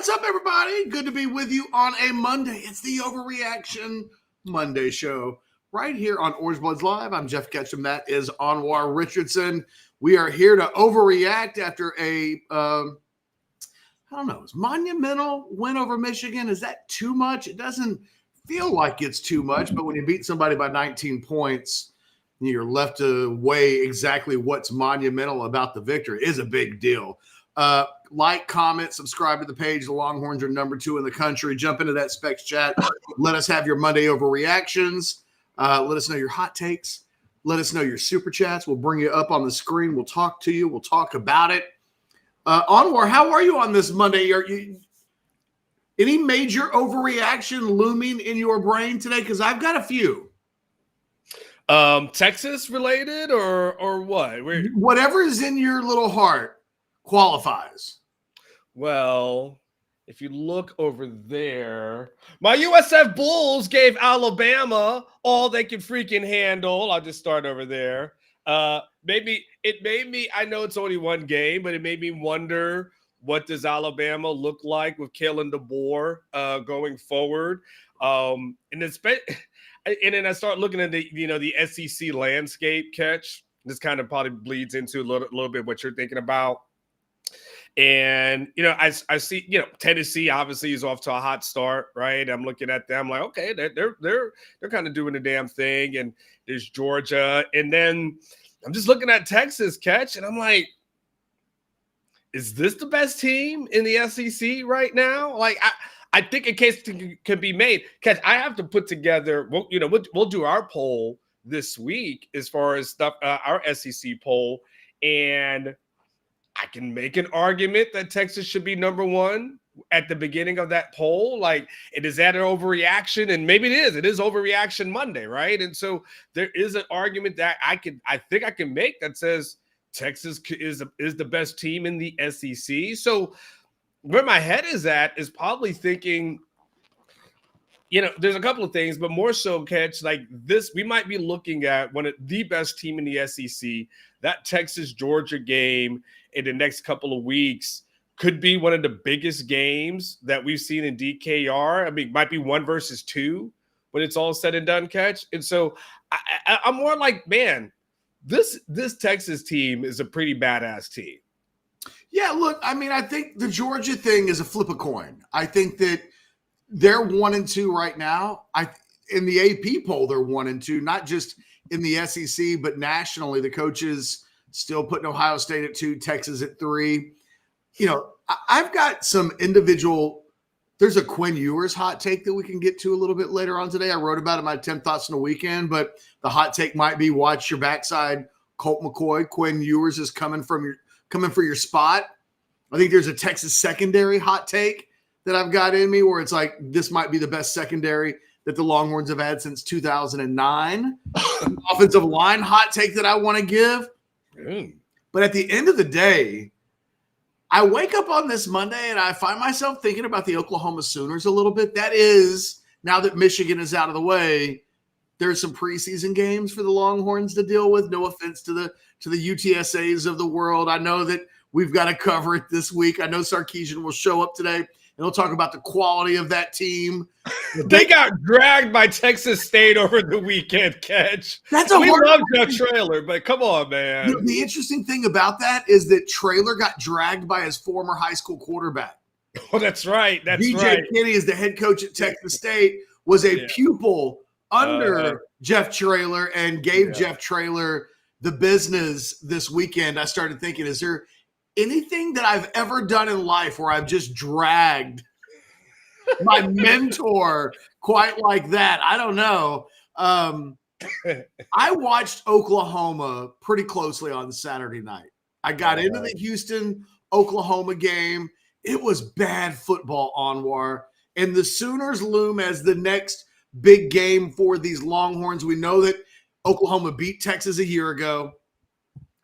What's up, everybody? Good to be with you on a Monday. It's the Overreaction Monday show right here on Orange Bloods Live. I'm Jeff Ketchum. That is Anwar Richardson. We are here to overreact after a, monumental win over Michigan. Is that too much? It doesn't feel like it's too much, but when you beat somebody by 19 points, you're left to weigh exactly what's monumental about the victory. It is a big deal. Like, comment, subscribe to the page. The Longhorns are number 2 in the country. Jump into that Specs chat. Let us have your Monday overreactions. Let us know your hot takes. Let us know your super chats. We'll bring you up on the screen. We'll talk to you. We'll talk about it. Anwar, how are you on this Monday? Any major overreaction looming in your brain today? Because I've got a few. Texas related or what? Whatever is in your little heart qualifies. Well, if you look over there, my USF Bulls gave Alabama all they could freaking handle. I'll just start over there. Maybe it made me, I know it's only one game, but it made me wonder, what does Alabama look like with Kalen DeBoer going forward? And then I start looking at the SEC landscape. Catch. This kind of probably bleeds into a little bit what you're thinking about. And, I see, Tennessee obviously is off to a hot start, right? I'm looking at them like, okay, they're kind of doing the damn thing. And there's Georgia. And then I'm just looking at Texas, Catch, and I'm like, is this the best team in the SEC right now? Like, I think a case can be made. Catch, I have to put together, we'll do our poll this week as far as stuff, our SEC poll, and I can make an argument that Texas should be number 1 at the beginning of that poll. Like, is that an overreaction? And maybe it is. It is overreaction Monday, right? And so there is an argument that I think I can make that says Texas is the best team in the SEC. So where my head is at is probably thinking, there's a couple of things, but more so, Catch, like this, we might be looking at one of the best team in the SEC. That Texas-Georgia game in the next couple of weeks could be one of the biggest games that we've seen in DKR. I mean, it might be 1 versus 2 when it's all said and done, Catch. And so I'm more like, man, this Texas team is a pretty badass team. Yeah, look, I mean, I think the Georgia thing is a flip a coin. I think that they're 1 and 2 right now. In the AP poll, they're 1 and 2, not just in the SEC, but nationally. The coaches still putting Ohio State at 2, Texas at 3. I've got some individual. There's a Quinn Ewers hot take that we can get to a little bit later on today. I wrote about it in my 10 thoughts in a weekend, but the hot take might be, watch your backside, Colt McCoy. Quinn Ewers is coming for your spot. I think there's a Texas secondary hot take that I've got in me where it's like, this might be the best secondary that the Longhorns have had since 2009. Offensive line hot take that I want to give. But at the end of the day, I wake up on this Monday and I find myself thinking about the Oklahoma Sooners a little bit. That is, now that Michigan is out of the way, there's some preseason games for the Longhorns to deal with. No offense to the UTSAs of the world. I know that we've got to cover it this week. I know Sarkisian will show up today, and he'll talk about the quality of that team. They got dragged by Texas State over the weekend, Catch. We love Jeff Traylor, but come on, man. The interesting thing about that is that Traylor got dragged by his former high school quarterback. Oh, that's right. DJ Kinney is the head coach at Texas State, was a pupil under Jeff Traylor and gave Jeff Traylor the business this weekend. I started thinking, is there anything that I've ever done in life where I've just dragged my mentor quite like that? I don't know. I watched Oklahoma pretty closely on Saturday night. I got into the Houston-Oklahoma game. It was bad football, Anwar. And the Sooners loom as the next big game for these Longhorns. We know that Oklahoma beat Texas a year ago.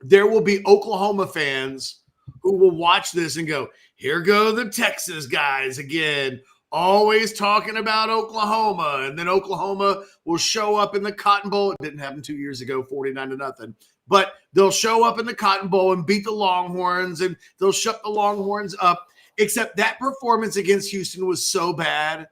There will be Oklahoma fans who will watch this and go, here go the Texas guys again, always talking about Oklahoma. And then Oklahoma will show up in the Cotton Bowl. It didn't happen 2 years ago, 49-0. But they'll show up in the Cotton Bowl and beat the Longhorns, and they'll shut the Longhorns up. except that performance against Houston was so bad.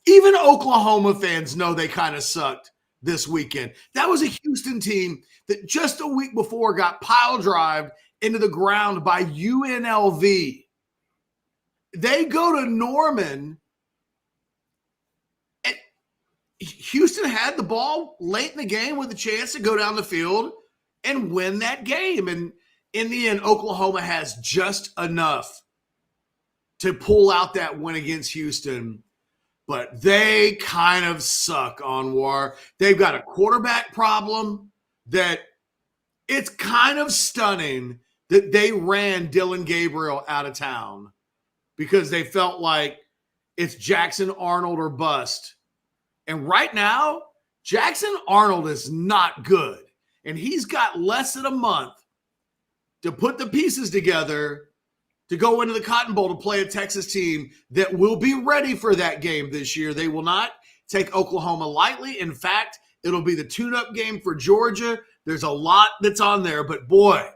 Even Oklahoma fans know they kind of sucked this weekend. That was a Houston team that just a week before got pile drived into the ground by UNLV. They go to Norman. And Houston had the ball late in the game with a chance to go down the field and win that game. And in the end, Oklahoma has just enough to pull out that win against Houston. But they kind of suck, Anwar. They've got a quarterback problem that it's kind of stunning that they ran Dylan Gabriel out of town because they felt like it's Jackson Arnold or bust. And right now, Jackson Arnold is not good. And he's got less than a month to put the pieces together to go into the Cotton Bowl to play a Texas team that will be ready for that game this year. They will not take Oklahoma lightly. In fact, it'll be the tune-up game for Georgia. There's a lot that's on there, but boy,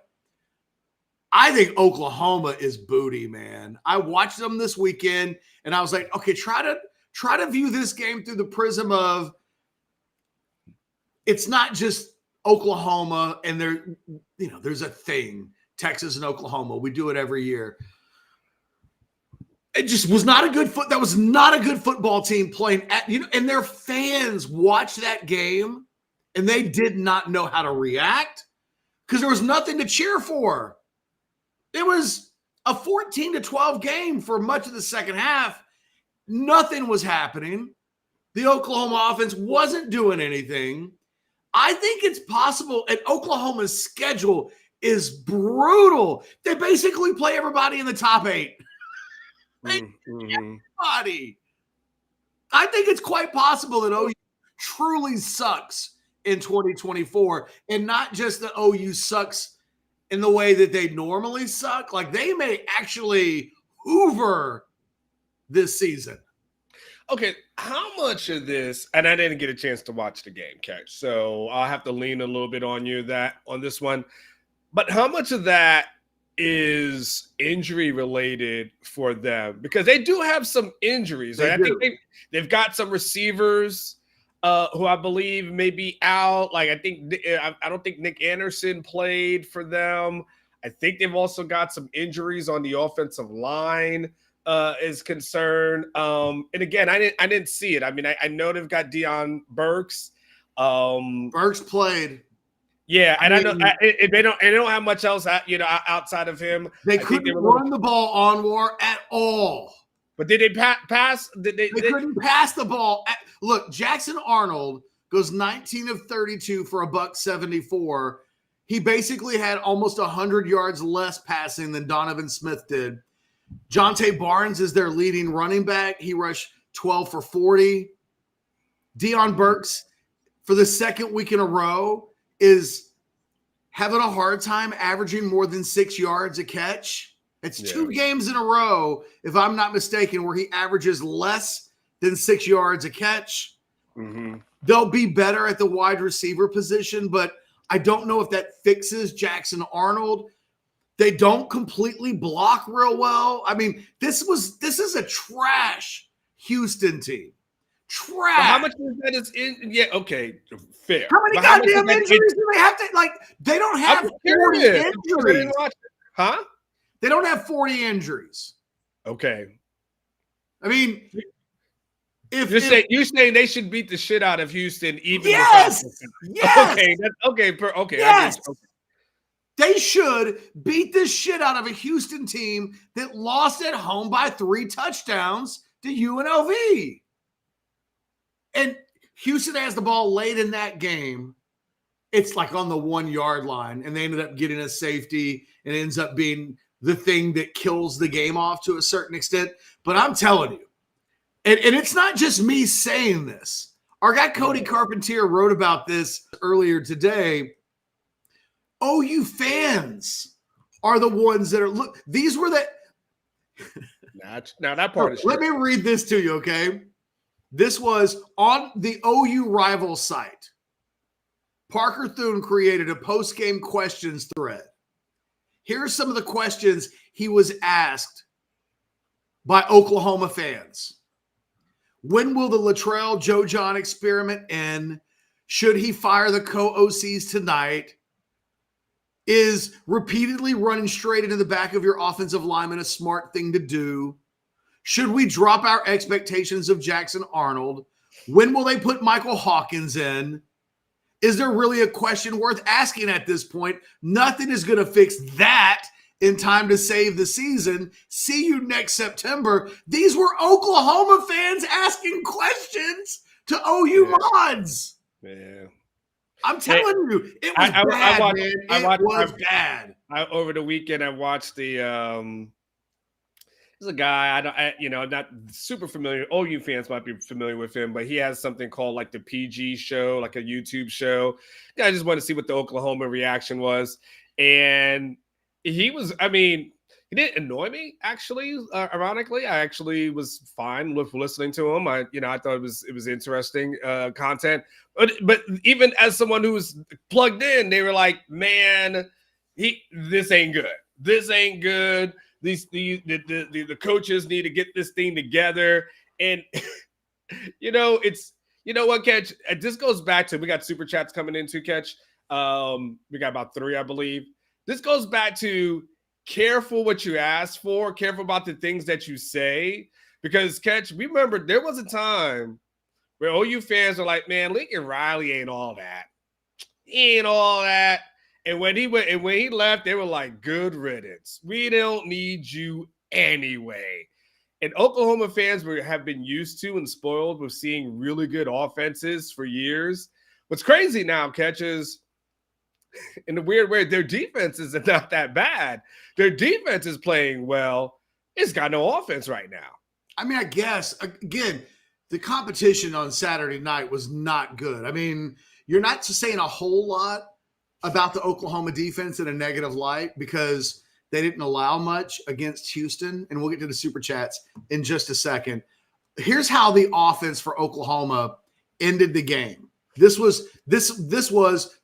I think Oklahoma is booty, man. I watched them this weekend, and I was like, okay, try to view this game through the prism of it's not just Oklahoma, and there's a thing. Texas and Oklahoma. We do it every year. It just was not a good that was not a good football team playing at, and their fans watched that game and they did not know how to react because there was nothing to cheer for. It was a 14-12 game for much of the second half. Nothing was happening. The Oklahoma offense wasn't doing anything. I think it's possible, and Oklahoma's schedule is brutal. They basically play everybody in the top 8. Everybody. I think it's quite possible that OU truly sucks in 2024, and not just that OU sucks in the way that they normally suck. Like they may actually hoover this season. Okay, how much of this, and I didn't get a chance to watch the game, Catch, so I'll have to lean a little bit on you on this one. But how much of that is injury related for them? Because they do have some injuries. Right? I think they've got some receivers who I believe may be out. Like I don't think Nick Anderson played for them. I think they've also got some injuries on the offensive line is concerned. And again, I didn't see it. I mean, I know they've got Deion Burks. Burks played. Yeah, and I know they don't have much else, outside of him. They couldn't run the ball on War at all. But did they pass? They couldn't pass the ball. Look, Jackson Arnold goes 19 of 32 for $174. He basically had almost 100 yards less passing than Donovan Smith did. Jonte Barnes is their leading running back. He rushed 12 for 40. Deion Burks, for the second week in a row, is having a hard time averaging more than 6 yards a catch. It's 2 games in a row, if I'm not mistaken, where he averages less than 6 yards a catch. Mm-hmm. They'll be better at the wide receiver position, but I don't know if that fixes Jackson Arnold. They don't completely block real well. I mean, this is a trash Houston team. Trash. But how much of that is in? Yeah, okay, fair. How many goddamn injuries do they have to, they don't have 40 injuries. Huh? They don't have 40 injuries. Okay. I mean, you're saying they should beat the shit out of Houston, even yes. Okay, okay. Yes. They should beat the shit out of a Houston team that lost at home by 3 touchdowns to UNLV. And Houston has the ball late in that game. It's like on the 1-yard line, and they ended up getting a safety, and it ends up being the thing that kills the game off to a certain extent. But I'm telling you, and it's not just me saying this. Our guy Cody Carpentier wrote about this earlier today. OU fans are the ones that are – these were the – now that part is – Let me read this to you, okay? This was on the OU rival site. Parker Thune created a post-game questions thread. Here's some of the questions he was asked by Oklahoma fans. When will the Latrell Joe John experiment end? Should he fire the co-OCs tonight? Is repeatedly running straight into the back of your offensive lineman a smart thing to do? Should we drop our expectations of Jackson Arnold? When will they put Michael Hawkins in? Is there really a question worth asking at this point? Nothing is going to fix that in time to save the season. See you next September. These were Oklahoma fans asking questions to OU mods. Yeah. I'm telling you, it was bad, man. It was bad. Over the weekend, I watched the there's a guy I'm not super familiar. OU fans might be familiar with him, but he has something called like the PG show, like a YouTube show. Yeah, I just wanted to see what the Oklahoma reaction was, and he was. I mean, he didn't annoy me. Actually, ironically, I actually was fine with listening to him. I thought it was interesting content. But even as someone who was plugged in, they were like, "Man, this ain't good. This ain't good. The coaches need to get this thing together." And what, Catch? This goes back to, we got super chats coming in too, Catch. We got about 3, I believe. This goes back to careful what you ask for, careful about the things that you say, because, Catch, we remember there was a time where OU fans are like, "Man, Lincoln Riley ain't all that. He ain't all that." And when he left, they were like, "Good riddance. We don't need you anyway." And Oklahoma fans have been used to and spoiled with seeing really good offenses for years. What's crazy now, Catch, is in a weird way, their defense is not that bad. Their defense is playing well. It's got no offense right now. I mean, I guess, again, the competition on Saturday night was not good. I mean, you're not saying a whole lot about the Oklahoma defense in a negative light because they didn't allow much against Houston, and we'll get to the super chats in just a second. Here's how the offense for Oklahoma ended the game. This was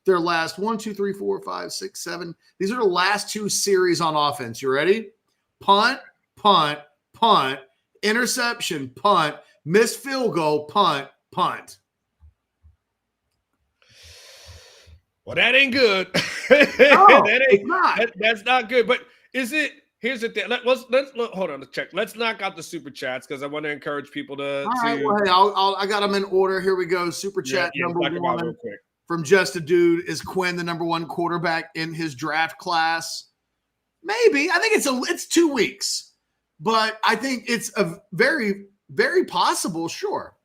their last 1, 2, 3, 4, 5, 6, 7. These are the last 2 series on offense. You ready? Punt, punt, punt, interception, punt, missed field goal, punt, punt. Well, that ain't good. No, it's not. That's not good. But is it? Here's the thing. Let's hold on. Let's check. Let's knock out the super chats because I want to encourage people to. All right. Well, hey, I got them in order. Here we go. Super chat number 1 from Just a Dude. Is Quinn the number 1 quarterback in his draft class? Maybe. I think it's 2 weeks, but I think it's a very, very possible. Sure.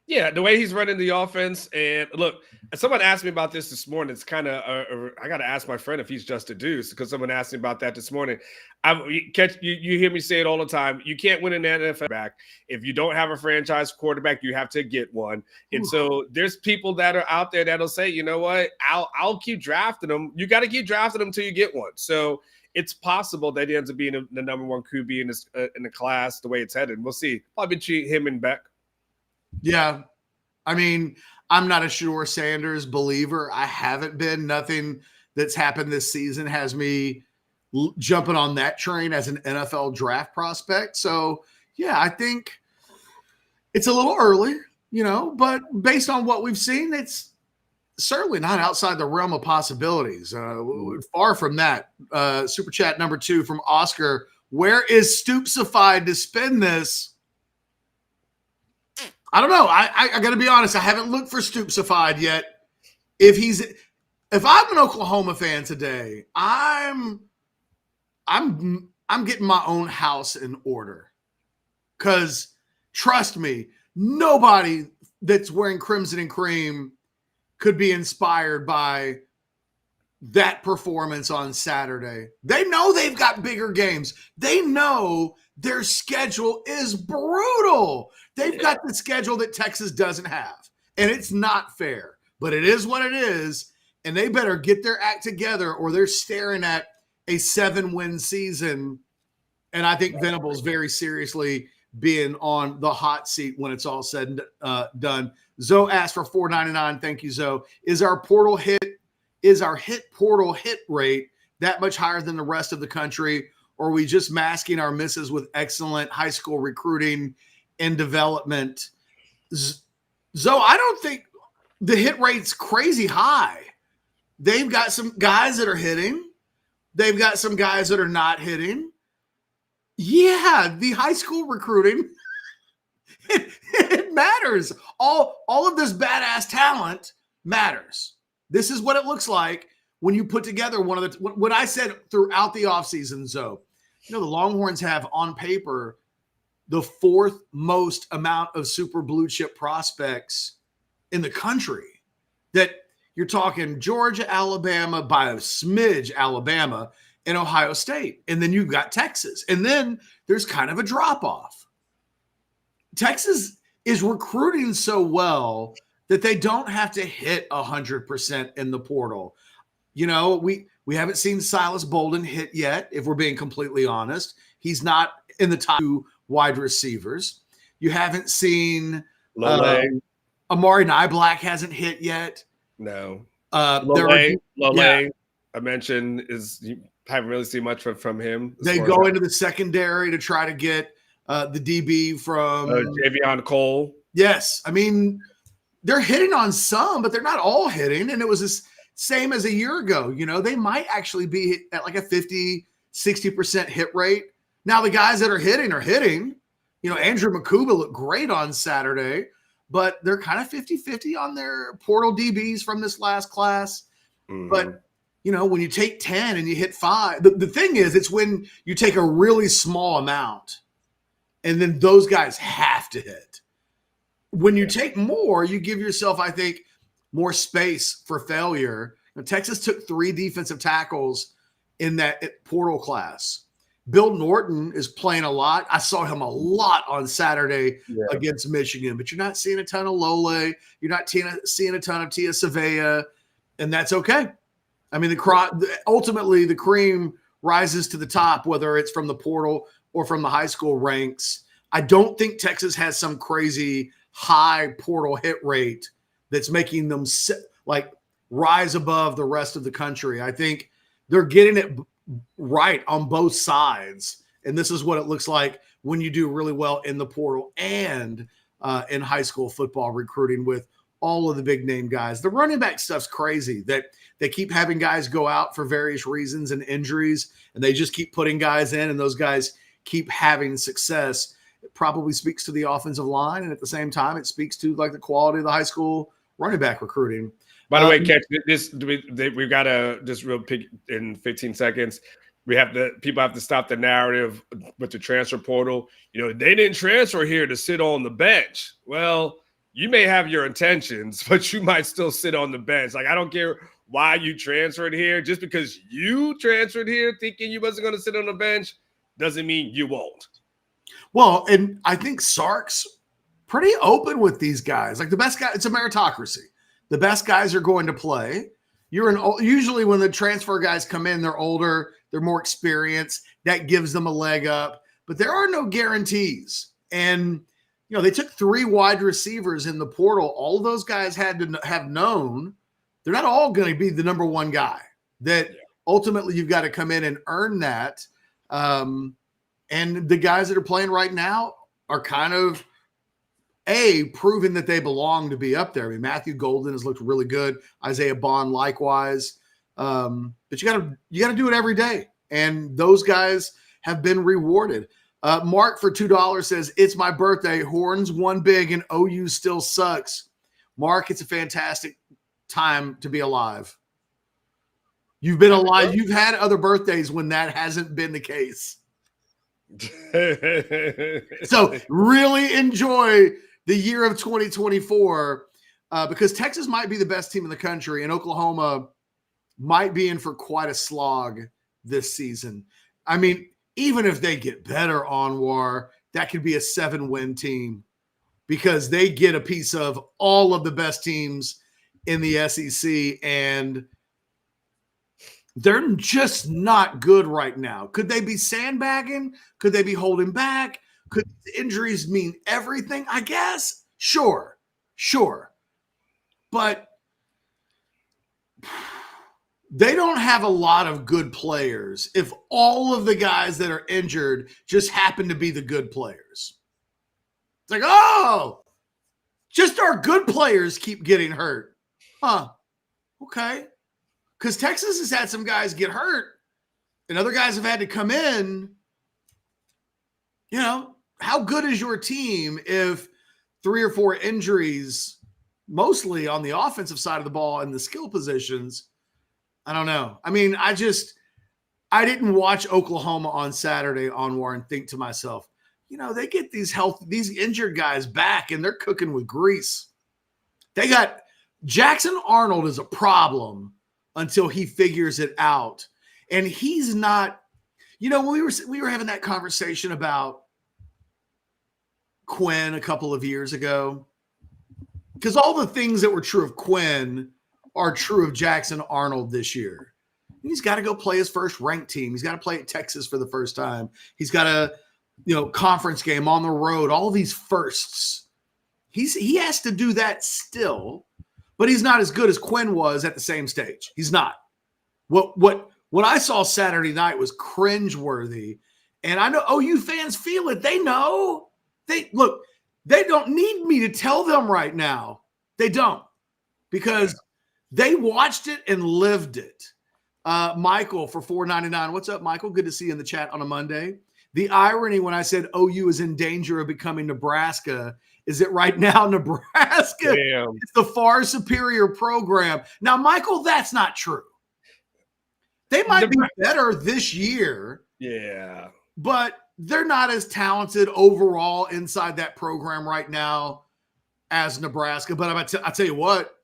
Yeah, the way he's running the offense. And look, someone asked me about this morning. It's kind of, I got to ask my friend if he's just a deuce because someone asked me about that this morning. You hear me say it all the time. You can't win an NFL back. If you don't have a franchise quarterback, you have to get one. And so there's people that are out there that'll say, you know what, I'll keep drafting them. You got to keep drafting them until you get one. So it's possible that he ends up being the number 1 QB in the class the way it's headed. We'll see. Probably cheat him and Beck. Yeah. I mean, I'm not a Shedeur Sanders believer. I haven't been. Nothing that's happened this season has me jumping on that train as an NFL draft prospect. So, yeah, I think it's a little early, but based on what we've seen, it's certainly not outside the realm of possibilities. Far from that. Super chat number 2 from Oscar. Where is Stoopsified to spend this? I don't know. I got to be honest. I haven't looked for Stoopsified yet. If I'm an Oklahoma fan today, I'm getting my own house in order. Because trust me, nobody that's wearing crimson and cream could be inspired by that performance on Saturday. They know they've got bigger games. They know their schedule is brutal. They've got the schedule that Texas doesn't have, and it's not fair, but it is what it is, and they better get their act together or they're staring at a 7-win season, and I think Venables very seriously being on the hot seat when it's all said and done. Zoe asked for $4.99. Thank you, Zoe. Is our hit portal hit rate that much higher than the rest of the country, or are we just masking our misses with excellent high school recruiting and development? Zoe, I don't think the hit rate's crazy high. They've got some guys that are hitting. They've got some guys that are not hitting. Yeah, the high school recruiting, it matters. All of this badass talent matters. This is what it looks like when you put together one of the, what I said throughout the offseason, Zoe. The Longhorns have on paper the fourth most amount of super blue chip prospects in the country. That you're talking Georgia, Alabama, by a smidge, Alabama, and Ohio State. And then you've got Texas. And then there's kind of a drop off. Texas is recruiting so well that they don't have to hit 100% in the portal. We haven't seen Silas Bolden hit yet, if we're being completely honest. He's not in the top 2 wide receivers. You haven't seen Amari Niblack hasn't hit yet. No. Lole, I mentioned, you haven't really seen much from him. They go into the secondary to try to get the DB from Javion Cole. Yes. I mean, they're hitting on some, but they're not all hitting. And it was the same as a year ago. They might actually be at like a 50, 60% hit rate. Now, the guys that are hitting. Andrew Makuba looked great on Saturday, but they're kind of 50-50 on their portal DBs from this last class. Mm-hmm. But, when you take 10 and you hit 5, the thing is, it's when you take a really small amount and then those guys have to hit. When you take more, you give yourself, I think, more space for failure. Texas took 3 defensive tackles in that portal class. Bill Norton is playing a lot. I saw him a lot on Saturday against Michigan, but you're not seeing a ton of Lole. You're not seeing a ton of Tia Savea, and that's okay. I mean, ultimately the cream rises to the top, whether it's from the portal or from the high school ranks. I don't think Texas has some crazy high portal hit rate that's making them rise above the rest of the country. I think they're getting it right on both sides. And this is what it looks like when you do really well in the portal and in high school football recruiting with all of the big name guys. The running back stuff's crazy that they keep having guys go out for various reasons and injuries, and they just keep putting guys in, and those guys keep having success. It probably speaks to the offensive line, and at the same time, it speaks to the quality of the high school running back recruiting. By the way, Catch, we've got to just real pick in 15 seconds. People have to stop the narrative with the transfer portal. They didn't transfer here to sit on the bench. Well, you may have your intentions, but you might still sit on the bench. I don't care why you transferred here. Just because you transferred here thinking you wasn't going to sit on the bench doesn't mean you won't. Well, and I think Sark's pretty open with these guys. The best guy, it's a meritocracy. The best guys are going to play. Usually when the transfer guys come in, they're older, they're more experienced. That gives them a leg up. But there are no guarantees. And they took 3 wide receivers in the portal. All of those guys had to have known they're not all going to be the number 1 guy. That ultimately you've got to come in and earn that. And the guys that are playing right now are kind of proving that they belong to be up there. I mean, Matthew Golden has looked really good. Isaiah Bond likewise. But you got to do it every day. And those guys have been rewarded. Mark for $2 says, it's my birthday. Horns won big and OU still sucks. Mark, it's a fantastic time to be alive. You've been alive. You've had other birthdays when that hasn't been the case. So really enjoy the year of 2024 because Texas might be the best team in the country and Oklahoma might be in for quite a slog this season. I mean, even if they get better, Anwar, that could be a 7-win team because they get a piece of all of the best teams in the SEC, and they're just not good right now. Could they be sandbagging? Could they be holding back? Could injuries mean everything? I guess. Sure. But they don't have a lot of good players if all of the guys that are injured just happen to be the good players. It's like, oh, just our good players keep getting hurt. Huh. Okay. Because Texas has had some guys get hurt and other guys have had to come in. You know, how good is your team if 3 or 4 injuries, mostly on the offensive side of the ball and the skill positions? I don't know. I mean, I didn't watch Oklahoma on Saturday, Anwar, and think to myself, you know, they get these injured guys back and they're cooking with grease. They got Jackson Arnold is a problem until he figures it out. And he's not, you know, when we were having that conversation about Quinn a couple of years ago, because all the things that were true of Quinn are true of Jackson Arnold this year. He's got to go play his first ranked team. He's got to play at Texas for the first time. He's got a, you know, conference game on the road, all these firsts. He has to do that still, but he's not as good as Quinn was at the same stage. He's not. What I saw Saturday night was cringeworthy. And I know OU fans feel it. They know. They don't need me to tell them right now. They don't, because they watched it and lived it. Michael for $4.99. What's up, Michael? Good to see you in the chat on a Monday. The irony when I said OU is in danger of becoming Nebraska is that right now Nebraska is the far superior program. Now, Michael, that's not true. They might be better this year. Yeah. But they're not as talented overall inside that program right now as Nebraska. But I tell you what,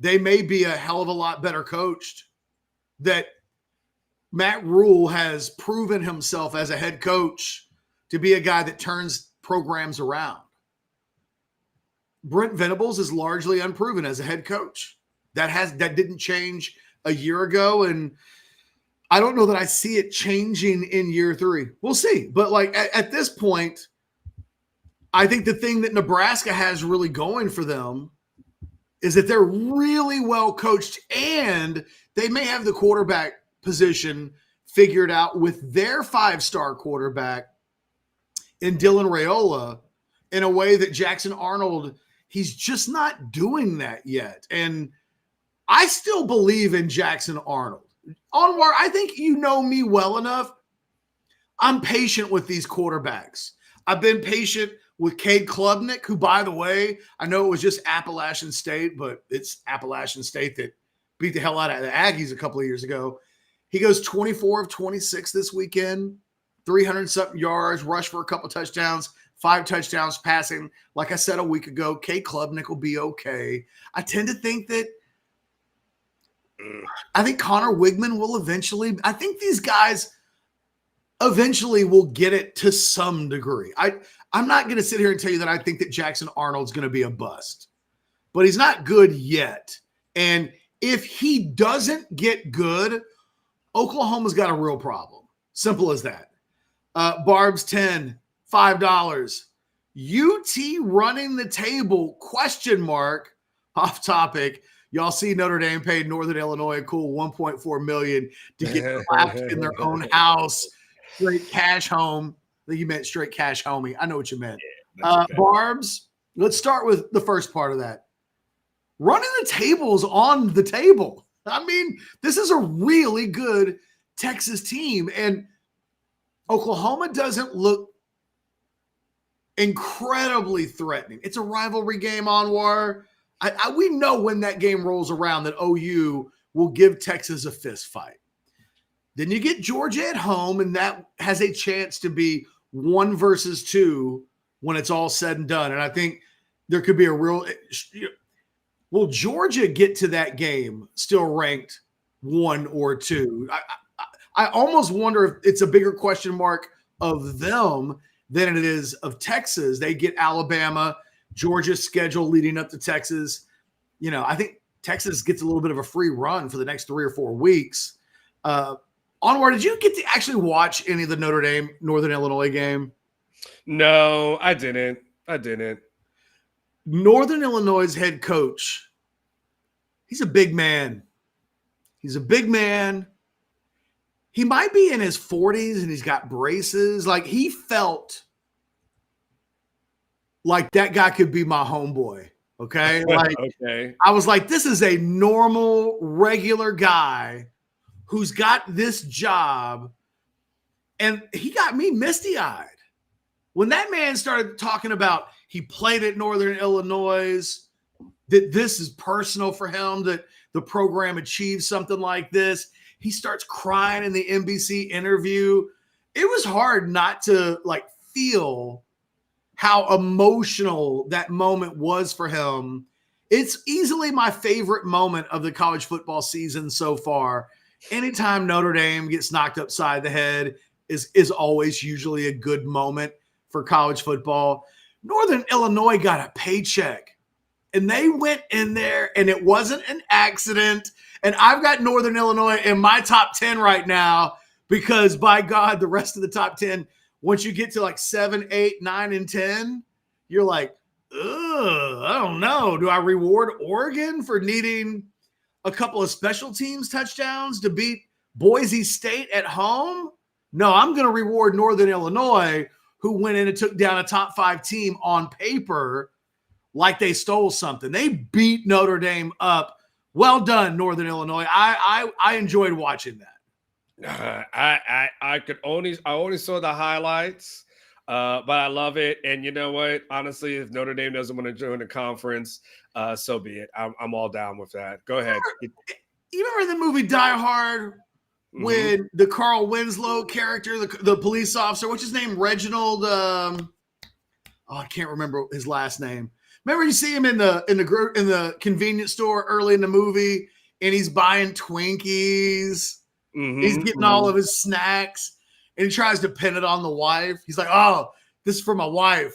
they may be a hell of a lot better coached. That Matt Rule has proven himself as a head coach to be a guy that turns programs around. Brent Venables is largely unproven as a head coach. That didn't change a year ago, and I don't know that I see it changing in year 3. We'll see. But like at this point, I think the thing that Nebraska has really going for them is that they're really well coached, and they may have the quarterback position figured out with their 5-star quarterback in Dylan Raiola in a way that Jackson Arnold, he's just not doing that yet. And I still believe in Jackson Arnold. Anwar, I think you know me well enough. I'm patient with these quarterbacks. I've been patient with Cade Klubnik, who, by the way, I know it was just Appalachian State, but it's Appalachian State that beat the hell out of the Aggies a couple of years ago. He goes 24 of 26 this weekend, 300-something yards, rushed for a couple touchdowns, 5 touchdowns passing. Like I said a week ago, Cade Klubnik will be okay. I tend to think that I think Connor Wigman will eventually – I think these guys eventually will get it to some degree. I'm not going to sit here and tell you that I think that Jackson Arnold's going to be a bust, but he's not good yet. And if he doesn't get good, Oklahoma's got a real problem. Simple as that. Barb's 10, $5. UT running the table, ? Off topic. Y'all see Notre Dame paid Northern Illinois a cool $1.4 million to get clapped in their own house. Straight cash home. I think you meant straight cash homie. I know what you meant. Okay. Barbs, let's start with the first part of that. Running the table's on the table. I mean, this is a really good Texas team, and Oklahoma doesn't look incredibly threatening. It's a rivalry game, Anwar. We know when that game rolls around that OU will give Texas a fist fight. Then you get Georgia at home, and that has a chance to be 1 versus 2 when it's all said and done. And I think there could be a real – will Georgia get to that game still ranked 1 or 2? I almost wonder if it's a bigger question mark of them than it is of Texas. They get Alabama, Georgia's schedule leading up to Texas. You know, I think Texas gets a little bit of a free run for the next 3 or 4 weeks. Onward, did you get to actually watch any of the Notre Dame Northern Illinois game? No, I didn't. Northern Illinois' head coach, he's a big man. He's a big man. He might be in his 40s and he's got braces. Like, he felt like that guy could be my homeboy. Okay. Like, Okay. I was like, this is a normal, regular guy who's got this job. And he got me misty eyed. When that man started talking about he played at Northern Illinois, that this is personal for him, that the program achieved something like this, he starts crying in the NBC interview. It was hard not to like feel how emotional that moment was for him. It's easily my favorite moment of the college football season so far. Anytime Notre Dame gets knocked upside the head is always usually a good moment for college football. Northern Illinois got a paycheck. And they went in there, and it wasn't an accident. And I've got Northern Illinois in my top 10 right now because, by God, the rest of the top 10, once you get to like 7, 8, 9, and 10, you're like, ugh, I don't know. Do I reward Oregon for needing a couple of special teams touchdowns to beat Boise State at home? No, I'm going to reward Northern Illinois, who went in and took down a top 5 team on paper like they stole something. They beat Notre Dame up. Well done, Northern Illinois. I enjoyed watching that. I only saw the highlights, but I love it. And you know what? Honestly, if Notre Dame doesn't want to join the conference, so be it. I'm all down with that. Go ahead. You remember the movie Die Hard when the Carl Winslow character, the police officer, what's his name? Reginald. I can't remember his last name. Remember, you see him in the convenience store early in the movie, and he's buying Twinkies. He's getting all of his snacks, and he tries to pin it on the wife. He's like, "Oh, this is for my wife."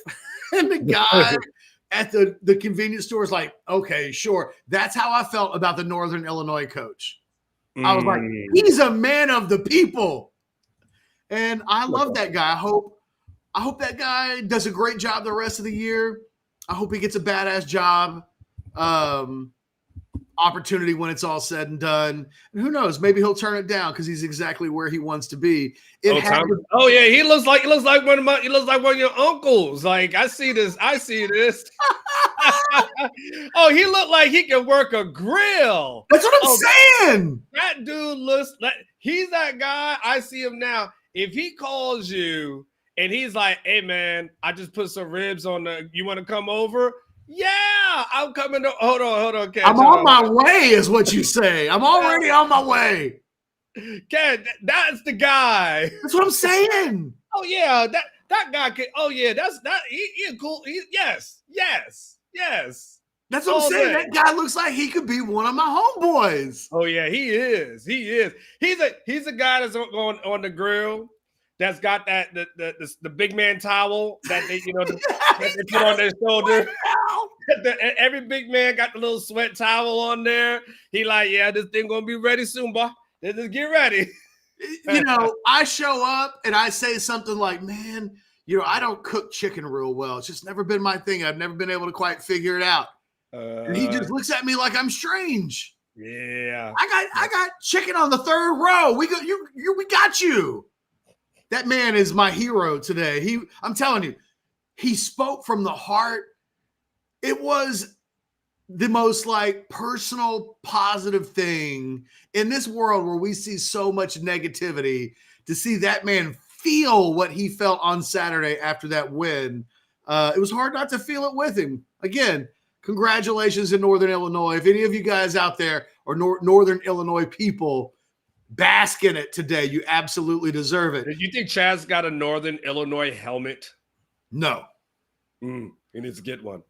And the guy at the convenience store is like, "Okay, sure." That's how I felt about the Northern Illinois coach. I was like, he's a man of the people, and I love that guy. I hope that guy does a great job the rest of the year. I hope he gets a badass job opportunity when it's all said and done. And who knows? Maybe he'll turn it down because he's exactly where he wants to be. Yeah, he looks like one of your uncles. Like, I see this. Oh, he looked like he can work a grill. That's what I'm saying. That dude looks like he's that guy. I see him now. If he calls you and he's like, "Hey man, I just put some ribs on you want to come over?" Yeah, I'm coming. Hold on. Ken, I'm on my way, is what you say. I'm already on my way. Ken, that's the guy. That's what I'm saying. Oh yeah, that guy can. Oh yeah, that's that. He cool. Yes. That's what I'm saying. That guy looks like he could be one of my homeboys. Oh yeah, he is. He's a guy that's on the grill. That's got the big man towel that they that they put on their shoulder. Every big man got the little sweat towel on there. He like, yeah, this thing gonna be ready soon, boy. Just get ready. I show up and I say something like, man, I don't cook chicken real well. It's just never been my thing. I've never been able to quite figure it out. And he just looks at me like I'm strange. Yeah. I got chicken on the third row. We got you. That man is my hero today. I'm telling you, he spoke from the heart. It was the most like personal, positive thing in this world where we see so much negativity. To see that man feel what he felt on Saturday after that win, it was hard not to feel it with him. Again, congratulations to Northern Illinois. If any of you guys out there are Northern Illinois people, bask in it today. You absolutely deserve it. Do you think Chaz got a Northern Illinois helmet? No. He needs to get one.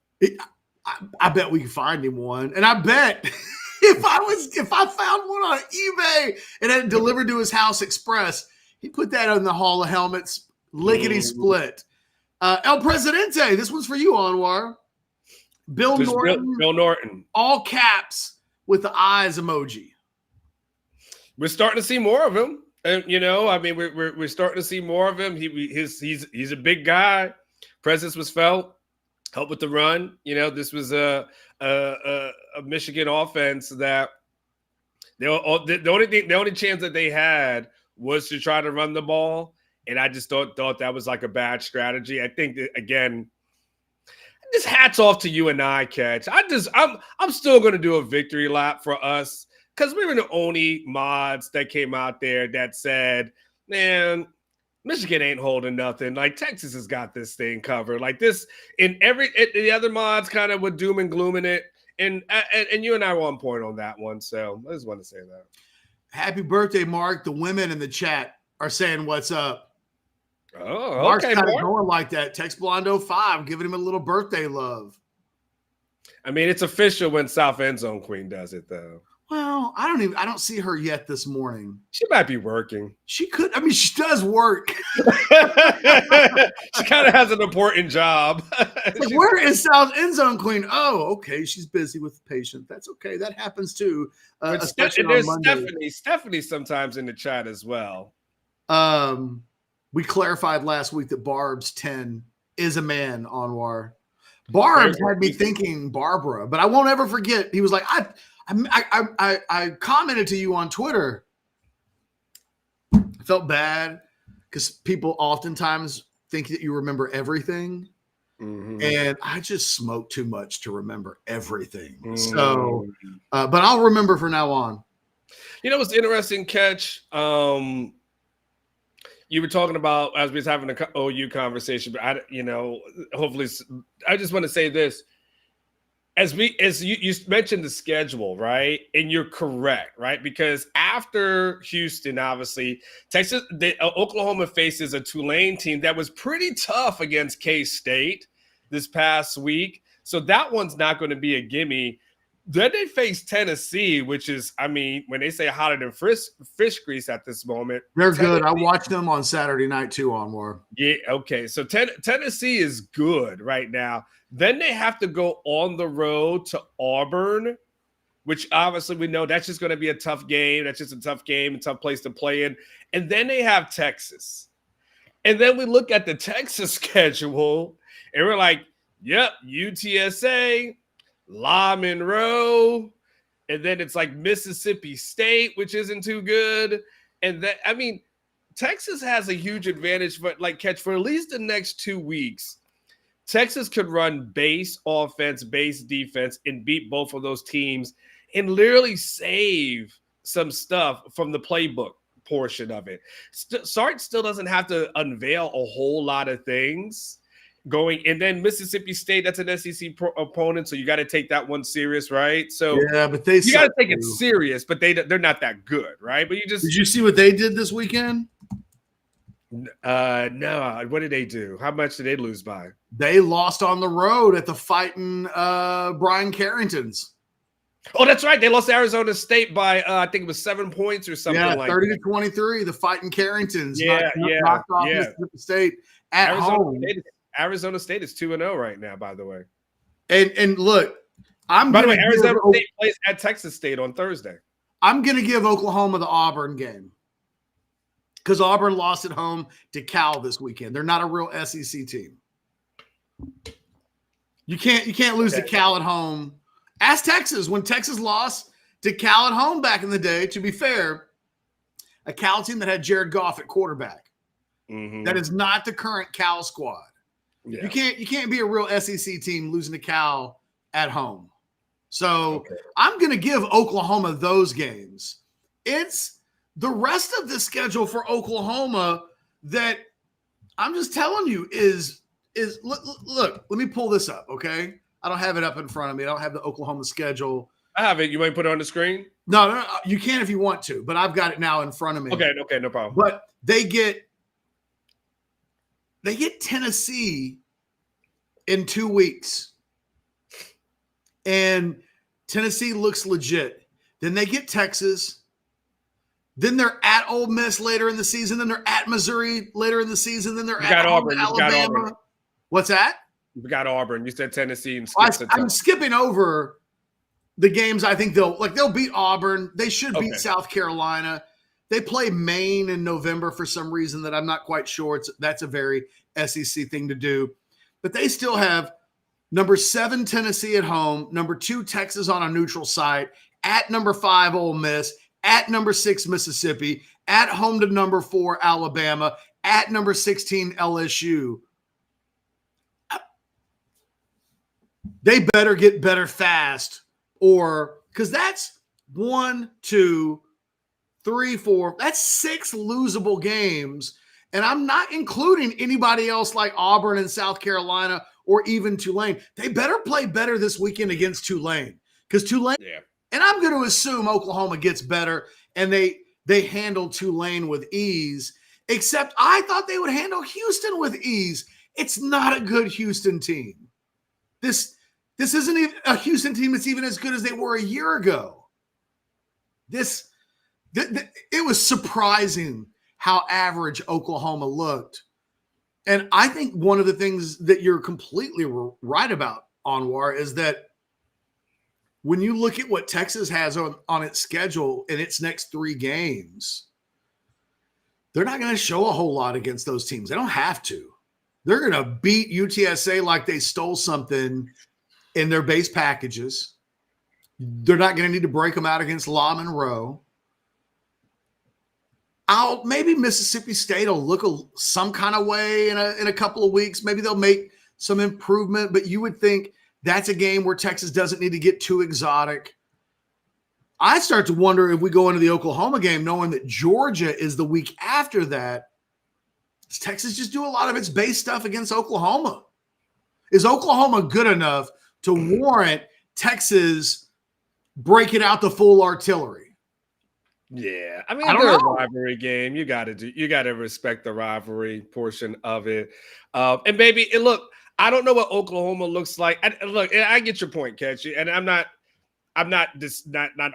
I bet we can find him one. And I bet if I found one on eBay and had it delivered to his house express, he put that in the Hall of Helmets, lickety split. El Presidente, this one's for you, Anwar. Bill Norton. All caps with the eyes emoji. We're starting to see more of him. And we're starting to see more of him. He's a big guy. Presence was felt. Helped with the run. This was a Michigan offense that The only chance that they had was to try to run the ball, and I just thought that was like a bad strategy. I think that, again, just hats off to you and I, Catch. I'm still going to do a victory lap for us because we were the only mods that came out there that said, man, Michigan ain't holding nothing. Like, Texas has got this thing covered. Like, this, in the other mods kind of were doom and glooming it. And you and I were on point on that one. So I just want to say that. Happy birthday, Mark. The women in the chat are saying what's up. Oh, Mark's okay, kind of going like that. Text Blondo 5, giving him a little birthday love. I mean, it's official when South End Zone Queen does it, though. Well, I don't see her yet this morning. She might be working. She could. I mean, she does work. She kind of has an important job. Like, where is South End Zone Queen? Oh, okay. She's busy with the patient. That's okay. That happens too. Especially on Monday. Stephanie sometimes in the chat as well. We clarified last week that Barb's 10 is a man, Anwar. Barb's had me thinking Barbara, but I won't ever forget. He was like, I commented to you on Twitter. I felt bad because people oftentimes think that you remember everything. Mm-hmm. And I just smoked too much to remember everything. Mm-hmm. So, but I'll remember from now on. You know what's interesting, Catch? You were talking about, as we was having an OU conversation, but hopefully, I just want to say this. As you mentioned the schedule, right? And you're correct, right? Because after Houston, obviously, Oklahoma faces a Tulane team that was pretty tough against K-State this past week. So that one's not going to be a gimme. Then they face Tennessee, which is, I mean, when they say hotter than fish grease at this moment. They're good. I watched them on Saturday night too, Anwar. Yeah, okay. So Tennessee is good right now. Then they have to go on the road to Auburn, which obviously we know that's just going to be a tough game. That's just a tough game, a tough place to play in. And then they have Texas. And then we look at the Texas schedule, and we're like, yep, UTSA, La Monroe, and then it's like Mississippi State, which isn't too good. And that, I mean, Texas has a huge advantage, but like, Catch, for at least the next 2 weeks, Texas could run base offense, base defense, and beat both of those teams and literally save some stuff from the playbook portion of it. Sark still doesn't have to unveil a whole lot of things going. And then Mississippi State, that's an SEC opponent, so you got to take that one serious, right? So yeah, but you got to take it serious, but they're not that good, right? But did you see what they did this weekend? No. What did they do? How much did they lose by? They lost on the road at the Fighting Brian Carringtons. Oh, that's right. They lost to Arizona State by I think it was 7 points or something. Yeah, like 30-23. The Fighting Carringtons. Knocked off Mississippi State at home. Arizona State is 2-0 right now, by the way. And look, by the way, Arizona State plays at Texas State on Thursday. I'm going to give Oklahoma the Auburn game because Auburn lost at home to Cal this weekend. They're not a real SEC team. You can't lose to Cal at home. Ask Texas. When Texas lost to Cal at home back in the day, to be fair, a Cal team that had Jared Goff at quarterback. Mm-hmm. That is not the current Cal squad. Yeah. You can't be a real SEC team losing to Cal at home. So I'm going to give Oklahoma those games. It's the rest of the schedule for Oklahoma that I'm just telling you is look, let me pull this up, okay? I don't have it up in front of me. I don't have the Oklahoma schedule. I have it. You might put it on the screen? No, you can if you want to, but I've got it now in front of me. Okay, no problem. But they get Tennessee in 2 weeks. And Tennessee looks legit. Then they get Texas. Then they're at Ole Miss later in the season. Then they're at Missouri later in the season. Then they're at Auburn. Alabama. What's that? We got Auburn. You said Tennessee and I'm skipping over the games. I think they'll beat Auburn. They should beat South Carolina. They play Maine in November for some reason that I'm not quite sure. That's a very SEC thing to do. But they still have number 7 Tennessee at home, number 2 Texas on a neutral site, at number 5 Ole Miss, at number 6 Mississippi, at home to number 4 Alabama, at number 16 LSU. They better get better fast, or because that's 1, 2, 3, 4. That's 6 losable games. And I'm not including anybody else like Auburn and South Carolina or even Tulane. They better play better this weekend against Tulane, because Tulane, and I'm going to assume Oklahoma gets better and they handle Tulane with ease, except I thought they would handle Houston with ease. It's not a good Houston team. This isn't even a Houston team that's even as good as they were a year ago. It was surprising how average Oklahoma looked. And I think one of the things that you're completely right about, Anwar, is that when you look at what Texas has on its schedule in its next 3 games, they're not going to show a whole lot against those teams. They don't have to. They're going to beat UTSA like they stole something in their base packages. They're not going to need to break them out against La Monroe. Maybe Mississippi State will look some kind of way in a couple of weeks. Maybe they'll make some improvement, but you would think that's a game where Texas doesn't need to get too exotic. I start to wonder if we go into the Oklahoma game knowing that Georgia is the week after that. Does Texas just do a lot of its base stuff against Oklahoma? Is Oklahoma good enough to warrant Texas breaking out the full artillery? Yeah, I mean, they're a rivalry game. You got to respect the rivalry portion of it. And maybe look, I don't know what Oklahoma looks like. I get your point, Catchy, and I'm not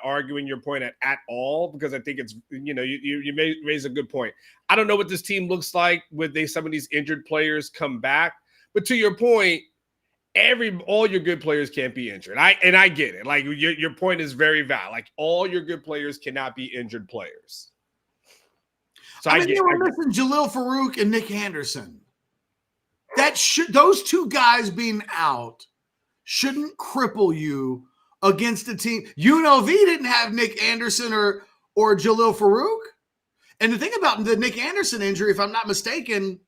arguing your point at all, because I think it's, you may raise a good point. I don't know what this team looks like when some of these injured players come back. But to your point, all your good players can't be injured. I get it. Like your point is very valid. Like all your good players cannot be injured players. So they were missing Jalil Farouk and Nick Anderson. Those 2 guys being out shouldn't cripple you against a team. UNLV didn't have Nick Anderson or Jalil Farouk. And the thing about the Nick Anderson injury, if I'm not mistaken,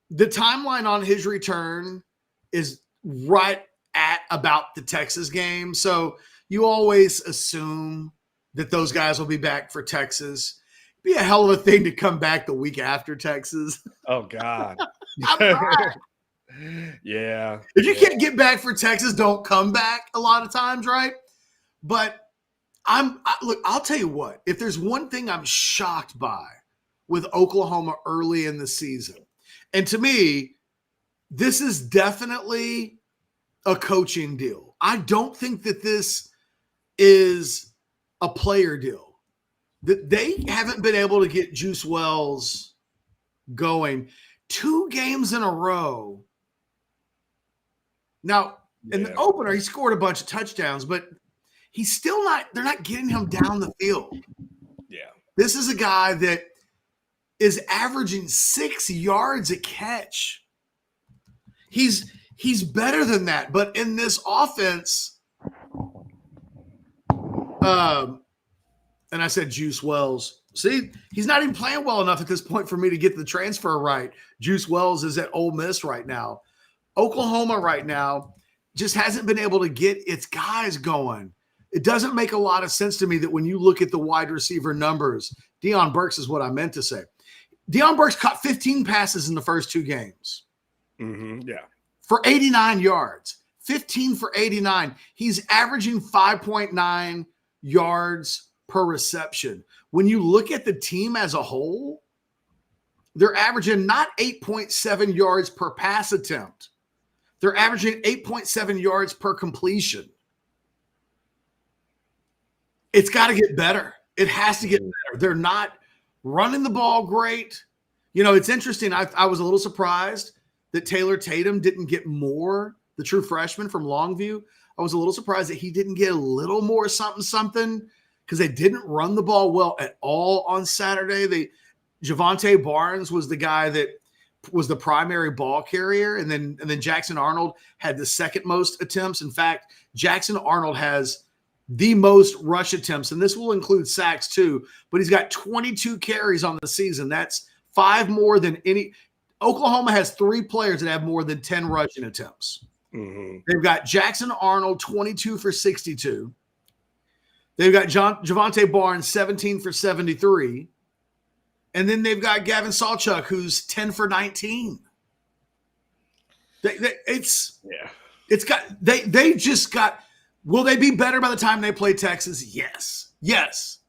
the timeline on his return is right at about the Texas game. So you always assume that those guys will be back for Texas. It'd be a hell of a thing to come back the week after Texas. Oh, God. Yeah. If you can't get back for Texas, don't come back a lot of times, right? But look, I'll tell you what, if there's one thing I'm shocked by with Oklahoma early in the season, and to me, this is definitely a coaching deal. I don't think that this is a player deal. That they haven't been able to get Juice Wells going 2 games in a row. Now, in the opener, he scored a bunch of touchdowns, but he's still they're not getting him down the field. Yeah. This is a guy that is averaging 6 yards a catch. He's better than that, but in this offense, and I said Juice Wells. See, he's not even playing well enough at this point for me to get the transfer right. Juice Wells is at Ole Miss right now. Oklahoma right now just hasn't been able to get its guys going. It doesn't make a lot of sense to me that when you look at the wide receiver numbers, Deion Burks is what I meant to say. Deion Burks caught 15 passes in the first 2 games. Mm-hmm, yeah. For 89 yards. 15 for 89. He's averaging 5.9 yards per reception. When you look at the team as a whole, they're averaging not 8.7 yards per pass attempt. They're averaging 8.7 yards per completion. It's got to get better. It has to get better. They're not running the ball great. It's interesting. I was a little surprised that Taylor Tatum didn't get more, the true freshman from Longview. I was a little surprised that he didn't get a little more something, because they didn't run the ball well at all on Saturday. Javonte Barnes was the guy that was the primary ball carrier, and then Jackson Arnold had the second most attempts. In fact, Jackson Arnold has the most rush attempts, and this will include sacks too, but he's got 22 carries on the season. That's 5 more than any. Oklahoma has 3 players that have more than 10 rushing attempts. Mm-hmm. They've got Jackson Arnold, 22 for 62. They've got Javonte Barnes, 17 for 73. And then they've got Gavin Sawchuk, who's 10 for 19. They just got. Will they be better by the time they play Texas? Yes,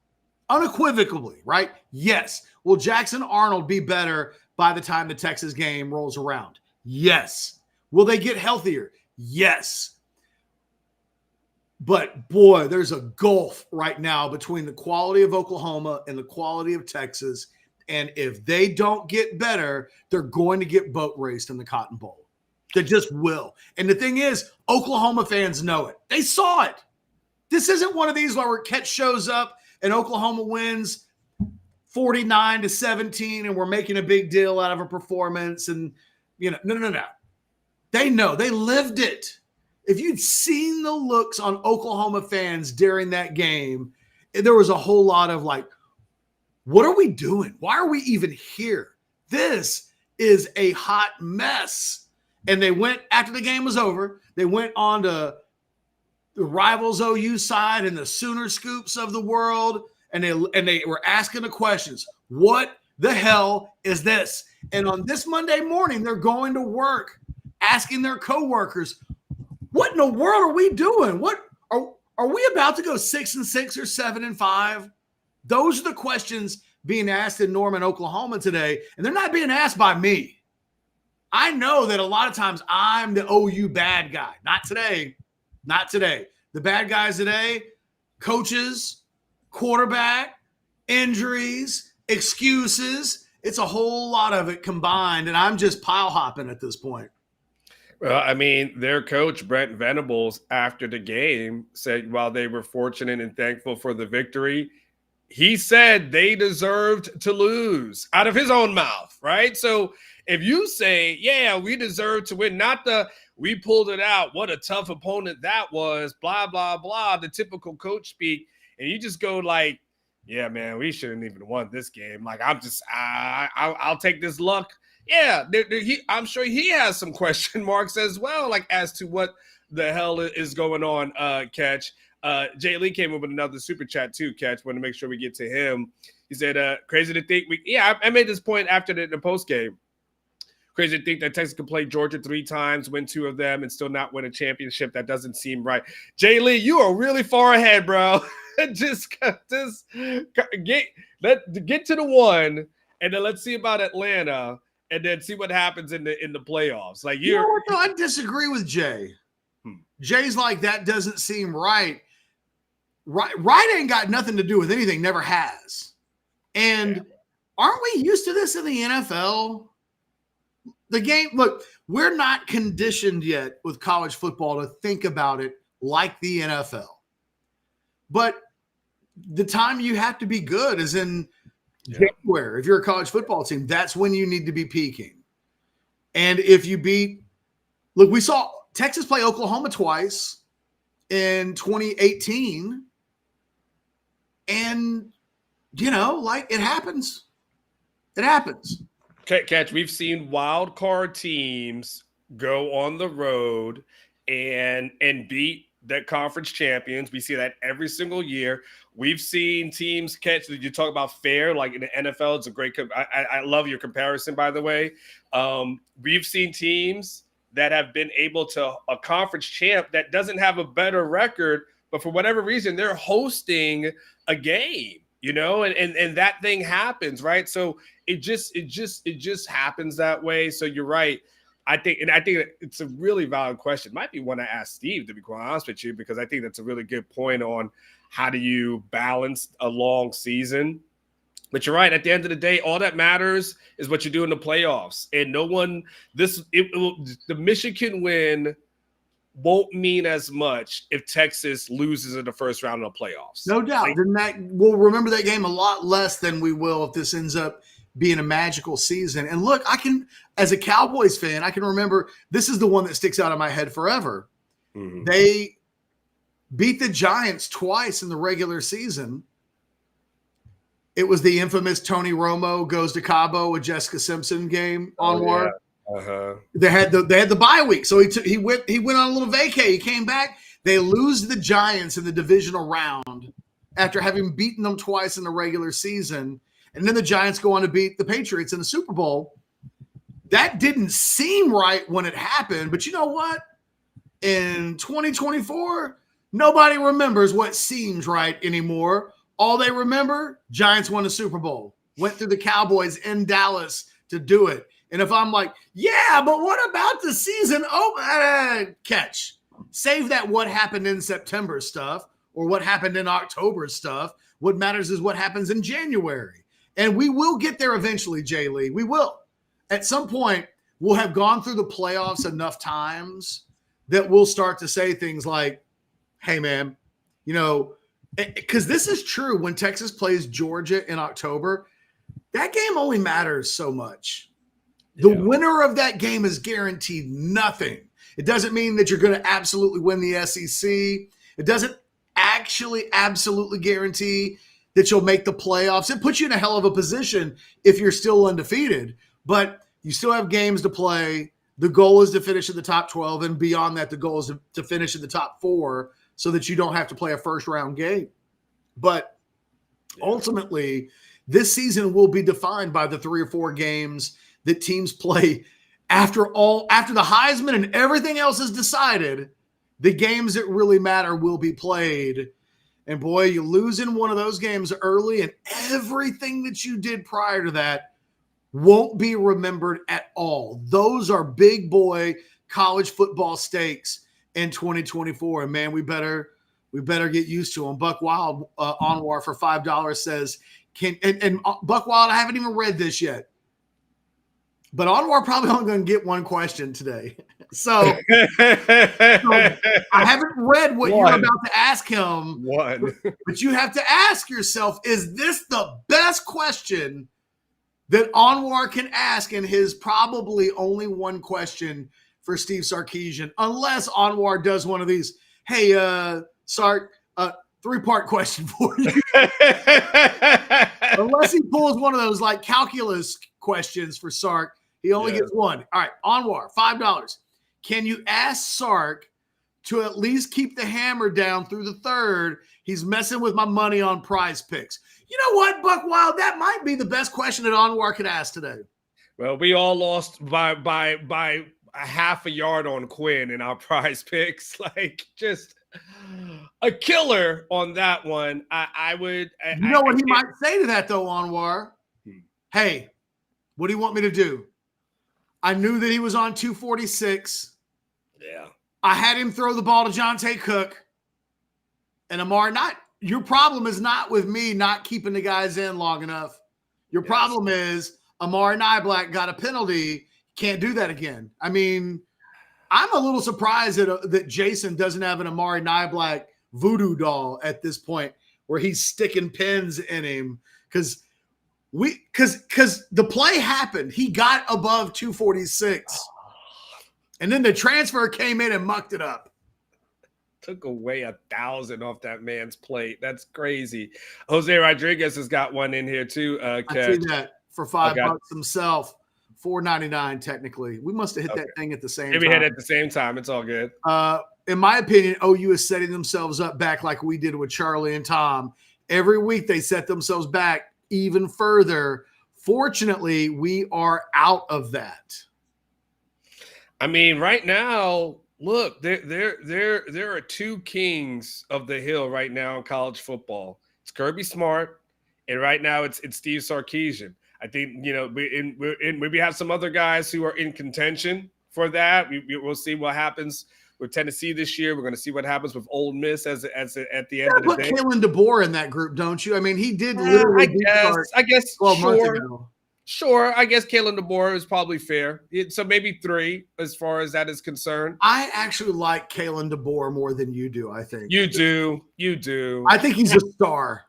unequivocally, right? Yes. Will Jackson Arnold be better by the time the Texas game rolls around? Yes. Will they get healthier? Yes. But boy, there's a gulf right now between the quality of Oklahoma and the quality of Texas. And if they don't get better, they're going to get boat raced in the Cotton Bowl. They just will. And the thing is, Oklahoma fans know it. They saw it. This isn't one of these where Ketch shows up and Oklahoma wins 49-17 and we're making a big deal out of a performance. And, no. They know. They lived it. If you'd seen the looks on Oklahoma fans during that game, there was a whole lot of like, what are we doing? Why are we even here? This is a hot mess. And they went, after the game was over, they went on to the rivals OU side and the Sooner Scoops of the world, and they were asking the questions. What the hell is this? And on this Monday morning, they're going to work, asking their coworkers, what in the world are we doing? What are we about to go 6-6 or 7-5? Those are the questions being asked in Norman, Oklahoma today, and they're not being asked by me. I know that a lot of times I'm the OU bad guy. Not today. Not today. The bad guys today, coaches, quarterback, injuries, excuses. It's a whole lot of it combined, and I'm just pile hopping at this point. Well, I mean, their coach, Brent Venables, after the game said while they were fortunate and thankful for the victory, he said they deserved to lose out of his own mouth, right? So if you say, yeah, we deserve to win, not the we pulled it out, what a tough opponent that was, blah, blah, blah, the typical coach speak, and you just go like, yeah, man, we shouldn't even won this game. Like, I'll take this luck. Yeah, I'm sure he has some question marks as well, like as to what the hell is going on, Catch. Jay Lee came up with another super chat too, Catch. Want to make sure we get to him. He said, crazy to think I made this point after the post game. Crazy to think that Texas could play Georgia 3 times, win 2 of them, and still not win a championship. That doesn't seem right. Jay Lee, you are really far ahead, bro. just get to the 1, and then let's see about Atlanta, and then see what happens in the playoffs. Like I disagree with Jay. Jay's like, that doesn't seem right. Right ain't got nothing to do with anything, never has. And aren't we used to this in the NFL? The game, look, we're not conditioned yet with college football to think about it like the NFL. But the time you have to be good is in January. If you're a college football team, that's when you need to be peaking. And if you we saw Texas play Oklahoma twice in 2018. And, it happens. It happens. Okay, Catch, we've seen wild card teams go on the road and beat the conference champions. We see that every single year. We've seen teams, Catch, you talk about fair, like in the NFL, it's a great I love your comparison, by the way. We've seen teams that have been able to a conference champ that doesn't have a better record, but for whatever reason, they're hosting a game, and that thing happens, right? So it just happens that way. So you're right. I think it's a really valid question. Might be one I ask Steve, to be quite honest with you, because I think that's a really good point on how do you balance a long season. But you're right. At the end of the day, all that matters is what you do in the playoffs. And the Michigan win won't mean as much if Texas loses in the first round of the playoffs. No doubt. We'll remember that game a lot less than we will if this ends up being a magical season. And look, as a Cowboys fan, I can remember this is the one that sticks out of my head forever. Mm-hmm. beat the Giants twice in the regular season. It was the infamous Tony Romo goes to Cabo with Jessica Simpson game on War. They had the bye week, so he went on a little vacay. He came back. They lose the Giants in the divisional round after having beaten them twice in the regular season, and then the Giants go on to beat the Patriots in the Super Bowl. That didn't seem right when it happened, but you know what? In 2024, nobody remembers what seems right anymore. All they remember, Giants won the Super Bowl, went through the Cowboys in Dallas to do it. And if I'm like, yeah, but what about the season? Catch. Save that what happened in September stuff or what happened in October stuff. What matters is what happens in January. And we will get there eventually, Jay Lee. We will. At some point, we'll have gone through the playoffs enough times that we'll start to say things like, hey, man, you know, because this is true. When Texas plays Georgia in October, that game only matters so much. The winner of that game is guaranteed nothing. It doesn't mean that you're going to absolutely win the SEC. It doesn't actually absolutely guarantee that you'll make the playoffs. It puts you in a hell of a position if you're still undefeated, but you still have games to play. The goal is to finish in the top 12, and beyond that, the goal is to finish in the top 4 so that you don't have to play a first-round game. But ultimately, this season will be defined by the 3 or 4 games that teams play after the Heisman and everything else is decided. The games that really matter will be played. And boy, you lose in one of those games early, and everything that you did prior to that won't be remembered at all. Those are big boy college football stakes in 2024. And man, we better get used to them. Buck Wild Anwar for $5 says, and Buck Wild, I haven't even read this yet, but Anwar probably only going to get one question today. So I haven't read what you're about to ask him. But you have to ask yourself, is this the best question that Anwar can ask in his probably only one question for Steve Sarkisian? Unless Anwar does one of these, hey, Sark, 3-part question for you. Unless he pulls one of those like calculus questions for Sark, he only gets one. All right, Anwar, $5. Can you ask Sark to at least keep the hammer down through the third? He's messing with my money on Prize Picks. You know what, Buck Wild? That might be the best question that Anwar could ask today. Well, we all lost by a half a yard on Quinn in our Prize Picks. Like, just a killer on that one. You know what he might say to that, though, Anwar? Hey, what do you want me to do? I knew that he was on 246. Yeah. I had him throw the ball to Jonte Cook. And Amari, your problem is not with me not keeping the guys in long enough. Your problem is Amari Niblack got a penalty. Can't do that again. I mean, I'm a little surprised that Jason doesn't have an Amari Niblack voodoo doll at this point where he's sticking pins in him because the play happened. He got above 246. And then the transfer came in and mucked it up. Took away 1,000 off that man's plate. That's crazy. Jose Rodriguez has got one in here too. I see that for $5 himself. $4.99 technically. We must have hit that thing at the same time. Maybe hit it at the same time. It's all good. In my opinion, OU is setting themselves up back like we did with Charlie and Tom. Every week they set themselves back even further. Fortunately, we are out of that. I mean, right now, look, there are 2 kings of the hill right now in college football. It's Kirby Smart, and right now it's Steve Sarkisian. I think, you know, we have some other guys who are in contention for that. We'll see what happens with Tennessee this year. We're going to see what happens with Ole Miss at the end of the day. Put Kalen DeBoer in that group, don't you? I mean, he did literally. I guess 12 months ago. Sure, I guess Kalen DeBoer is probably fair. So maybe 3 as far as that is concerned. I actually like Kalen DeBoer more than you do, I think. You do. I think he's a star.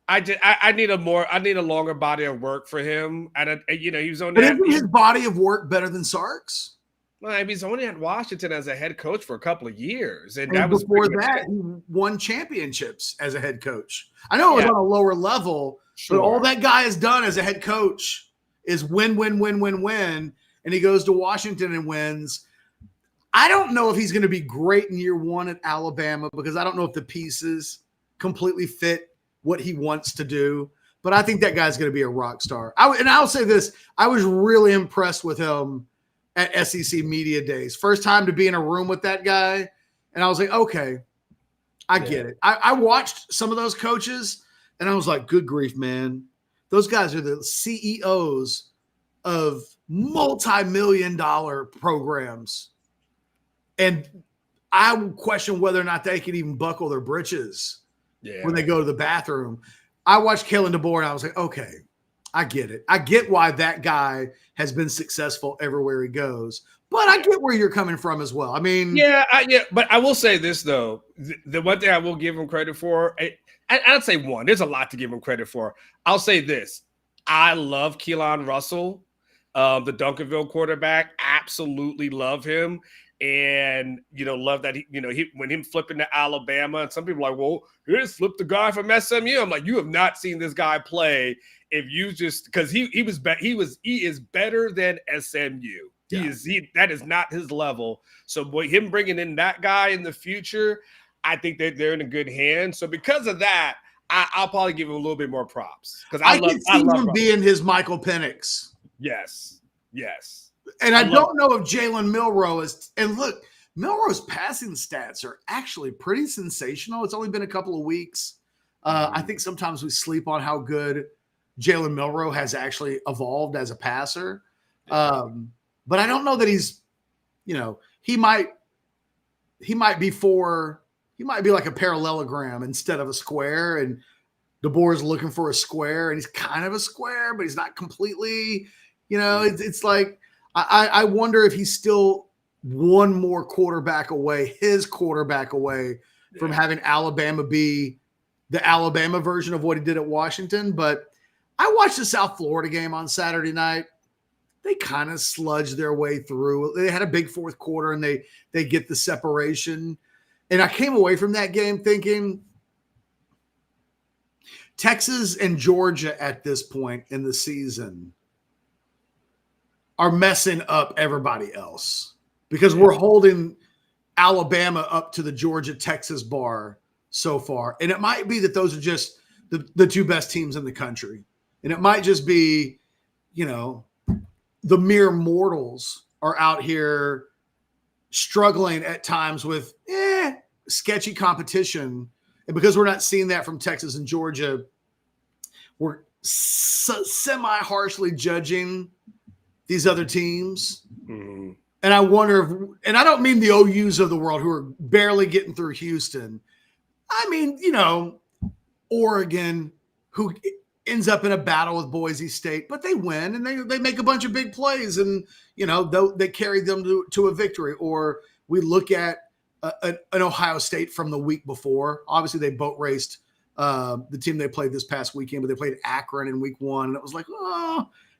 I need a longer body of work for him. And he was on that. Isn't his body of work better than Sark's? Well, he's only at Washington as a head coach for a couple of years, and And that was before pretty much that, it. he won championships as a head coach. I know it was Yeah, on a lower level, but all sure. that guy has done as a head coach is win, win, win, win, win. And he goes to Washington and wins. I don't know if he's going to be great in year one at Alabama because I don't know if the pieces completely fit what he wants to do. But I think that guy's going to be a rock star. And I'll say this. I was really impressed with him at SEC Media Days. First time to be in a room with that guy. And I was like, okay, I get it. I watched some of those coaches and I was like, good grief, man. Those guys are the CEOs of multi-million-dollar programs. And I would question whether or not they can even buckle their britches when they go to the bathroom. I watched Kalen DeBoer and I was like, okay, I get it. I get why that guy has been successful everywhere he goes. But I get where you're coming from as well. I mean, but I will say this though: the one thing I will give him credit for, I'd say one. There's a lot to give him credit for. I'll say this: I love Keelan Russell, the Duncanville quarterback. Absolutely love him, and love that he when him flipping to Alabama. And some people are like, well, he just flipped the guy from SMU. I'm like, you have not seen this guy play. If you just because he is better than SMU. That is not his level. So him bringing in that guy in the future, I think that they're in a good hand. So because of that, I'll probably give him a little bit more props because I love him being his Michael Penix. Yes. And I don't know if Jalen Milroe is. And look, Milroe's passing stats are actually pretty sensational. It's only been a couple of weeks. I think sometimes we sleep on how good Jalen Milroe has actually evolved as a passer. But I don't know that he's, he might be like a parallelogram instead of a square. And DeBoer's looking for a square, and he's kind of a square, but he's not completely. It's like I wonder if he's still one more quarterback away, from having Alabama be the Alabama version of what he did at Washington. But I watched the South Florida game on Saturday night. They kind of sludged their way through. They had a big fourth quarter, and they get the separation. And I came away from that game thinking Texas and Georgia at this point in the season are messing up everybody else because we're holding Alabama up to the Georgia-Texas bar so far. And it might be that those are just the two best teams in the country. And it might just be, the mere mortals are out here struggling at times with sketchy competition. And because we're not seeing that from Texas and Georgia, we're semi-harshly judging these other teams. Mm-hmm. And I wonder and I don't mean the OUs of the world who are barely getting through Houston. I mean, Oregon, who ends up in a battle with Boise State, but they win and they make a bunch of big plays and, they carry them to a victory. Or we look at an Ohio State from the week before. Obviously, they boat raced the team they played this past weekend, but they played Akron in week one. And it was like,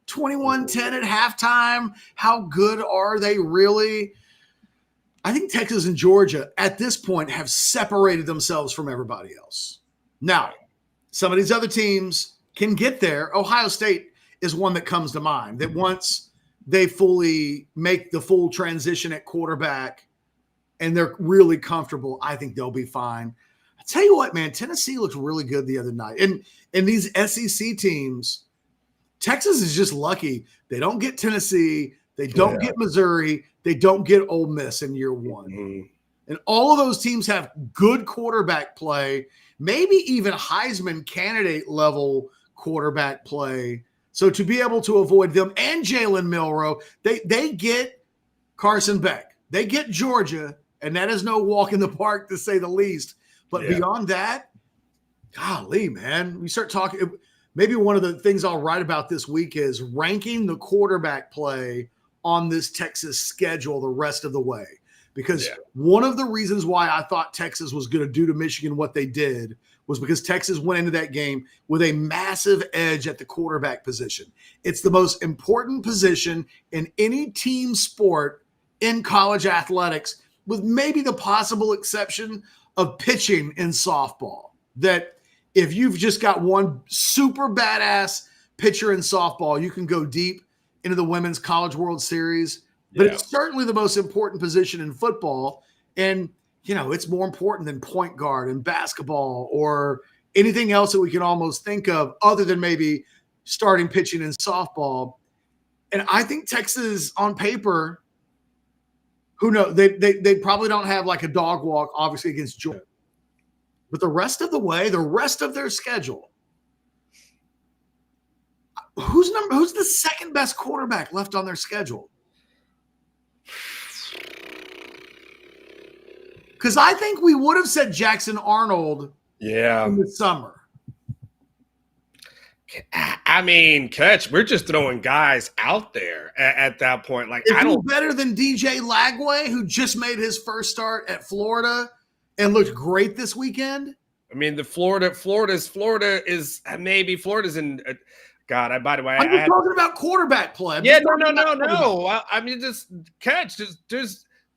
21-10 at halftime. How good are they really? I think Texas and Georgia at this point have separated themselves from everybody else. Now, some of these other teams can get there. Ohio State is one that comes to mind, that once they fully make the full transition at quarterback and they're really comfortable, I think they'll be fine. I tell you what, man, Tennessee looked really good the other night. And these SEC teams, Texas is just lucky. They don't get Tennessee. They don't get Missouri. They don't get Ole Miss in year one. Mm-hmm. And all of those teams have good quarterback play, maybe even Heisman candidate level quarterback play. So to be able to avoid them and Jalen Milroe, they get Carson Beck. They get Georgia, and that is no walk in the park to say the least. But beyond that, golly, man, we start talking – maybe one of the things I'll write about this week is ranking the quarterback play on this Texas schedule the rest of the way. Because one of the reasons why I thought Texas was going to do to Michigan what they did was because Texas went into that game with a massive edge at the quarterback position. It's the most important position in any team sport in college athletics, with maybe the possible exception of pitching in softball. That if you've just got one super badass pitcher in softball, you can go deep into the Women's College World Series. But it's certainly the most important position in football. And, it's more important than point guard in basketball or anything else that we can almost think of other than maybe starting pitching in softball. And I think Texas on paper, who knows, they probably don't have like a dog walk, obviously, against Georgia. But the rest of the way, the rest of their schedule, who's the second best quarterback left on their schedule? Because I think we would have said Jackson Arnold in the summer. I mean, we're just throwing guys out there at that point. Like, I don't better than DJ Lagway, who just made his first start at Florida and looked great this weekend. I mean, Florida's in. God, by the way, I'm talking about quarterback play. Yeah, no. I mean,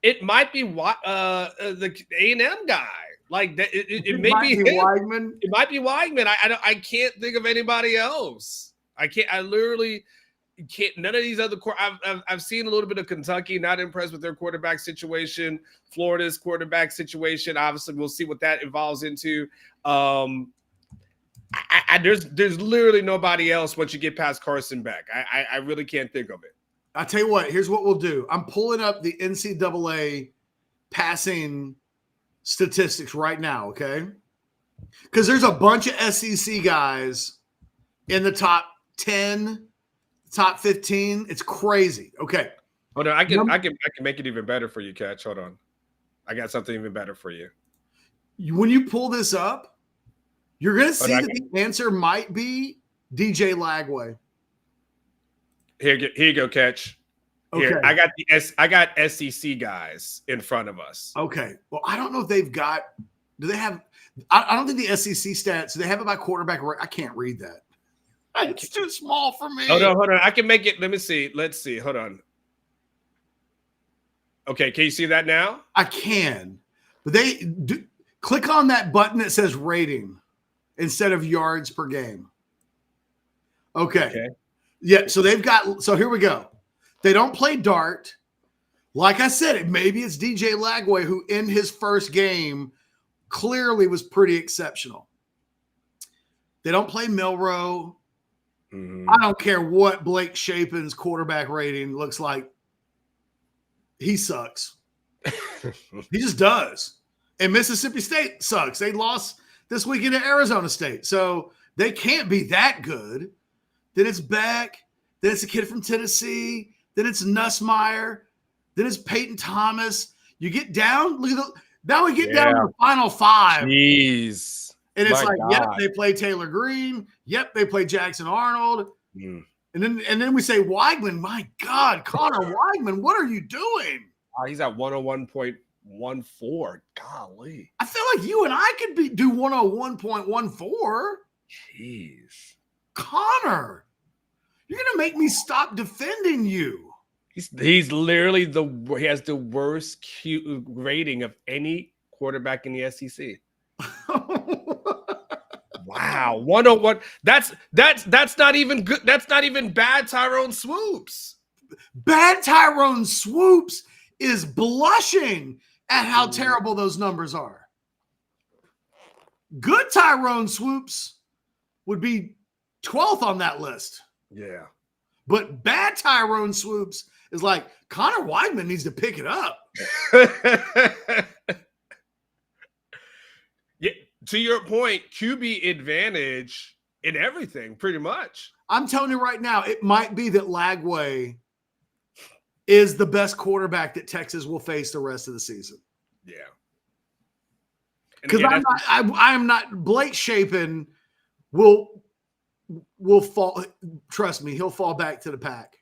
it might be the A&M guy. Like that, it may be Weigman. It might be Weigman. I can't think of anybody else. I can't. I literally can't. None of these other. I've seen a little bit of Kentucky. Not impressed with their quarterback situation. Florida's quarterback situation. Obviously, we'll see what that evolves into. There's literally nobody else once you get past Carson Beck. I really can't think of it. I'll tell you what. Here's what we'll do. I'm pulling up the NCAA passing statistics right now, okay? Because there's a bunch of SEC guys in the top 10, top 15. It's crazy. Okay. Hold on. I can make it even better for you, Catch. Hold on. I got something even better for you. When you pull this up, you're going to see that the answer might be DJ Lagway. Here you go, Catch. Here, okay. I got SEC guys in front of us. Okay. Well, I don't know if they've got. Do they have? I don't think the SEC stats. Do they have it by quarterback? I can't read that. It's too small for me. Hold on. I can make it. Let me see. Let's see. Hold on. Okay, can you see that now? I can, but click on that button that says rating instead of yards per game. Okay. Yeah. So they've got. So here we go. They don't play dart. Like I said, maybe it's DJ Lagway, who in his first game clearly was pretty exceptional. They don't play Milrow. Mm-hmm. I don't care what Blake Shapen's quarterback rating looks like. He sucks. He just does. And Mississippi State sucks. They lost this weekend to Arizona State. So they can't be that good. Then it's Beck. Then it's a kid from Tennessee. Then it's Nussmeier. Then it's Peyton Thomas. You get down. Now we get down to the final five. Jeez. And it's yep, they play Taylor Green. Yep, they play Jackson Arnold. Mm. And then we say Weigman. My God, Connor Weigman, what are you doing? He's at 101.14. Golly. I feel like you and I could do 101.14. Jeez. Connor, you're going to make me stop defending you. He's literally he has the worst rating of any quarterback in the SEC. Wow, 101. That's not even good. That's not even bad Tyrone Swoops. Bad Tyrone Swoops is blushing at how terrible those numbers are. Good Tyrone Swoops would be 12th on that list. Yeah. But bad Tyrone Swoops is like, Connor Weigman needs to pick it up. Yeah, to your point, QB advantage in everything, pretty much. I'm telling you right now, it might be that Lagway is the best quarterback that Texas will face the rest of the season. Yeah. Because I'm not Blake Shapen will fall. Trust me, he'll fall back to the pack.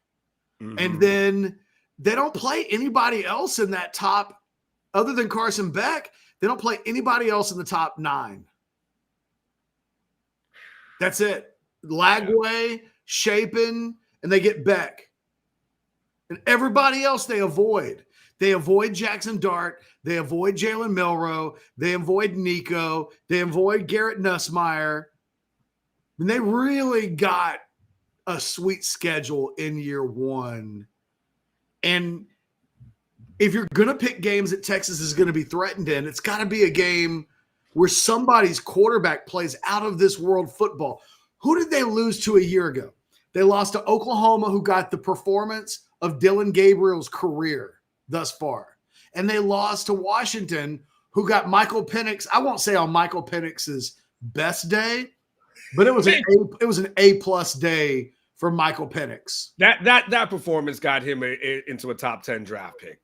Mm-hmm. And then they don't play anybody else in that top, other than Carson Beck. They don't play anybody else in the top 9. That's it. Lagway, Shapen, and they get Beck. And everybody else they avoid. They avoid Jackson Dart. They avoid Jalen Milroe. They avoid Nico. They avoid Garrett Nussmeier. And they really got a sweet schedule in year one. And if you're going to pick games that Texas is going to be threatened in, it's got to be a game where somebody's quarterback plays out of this world football. Who did they lose to a year ago? They lost to Oklahoma, who got the performance of Dylan Gabriel's career thus far. And they lost to Washington, who got Michael Penix. I won't say on Michael Penix's best day, but it was an A-plus day for Michael Penix. That performance got him into a top 10 draft pick.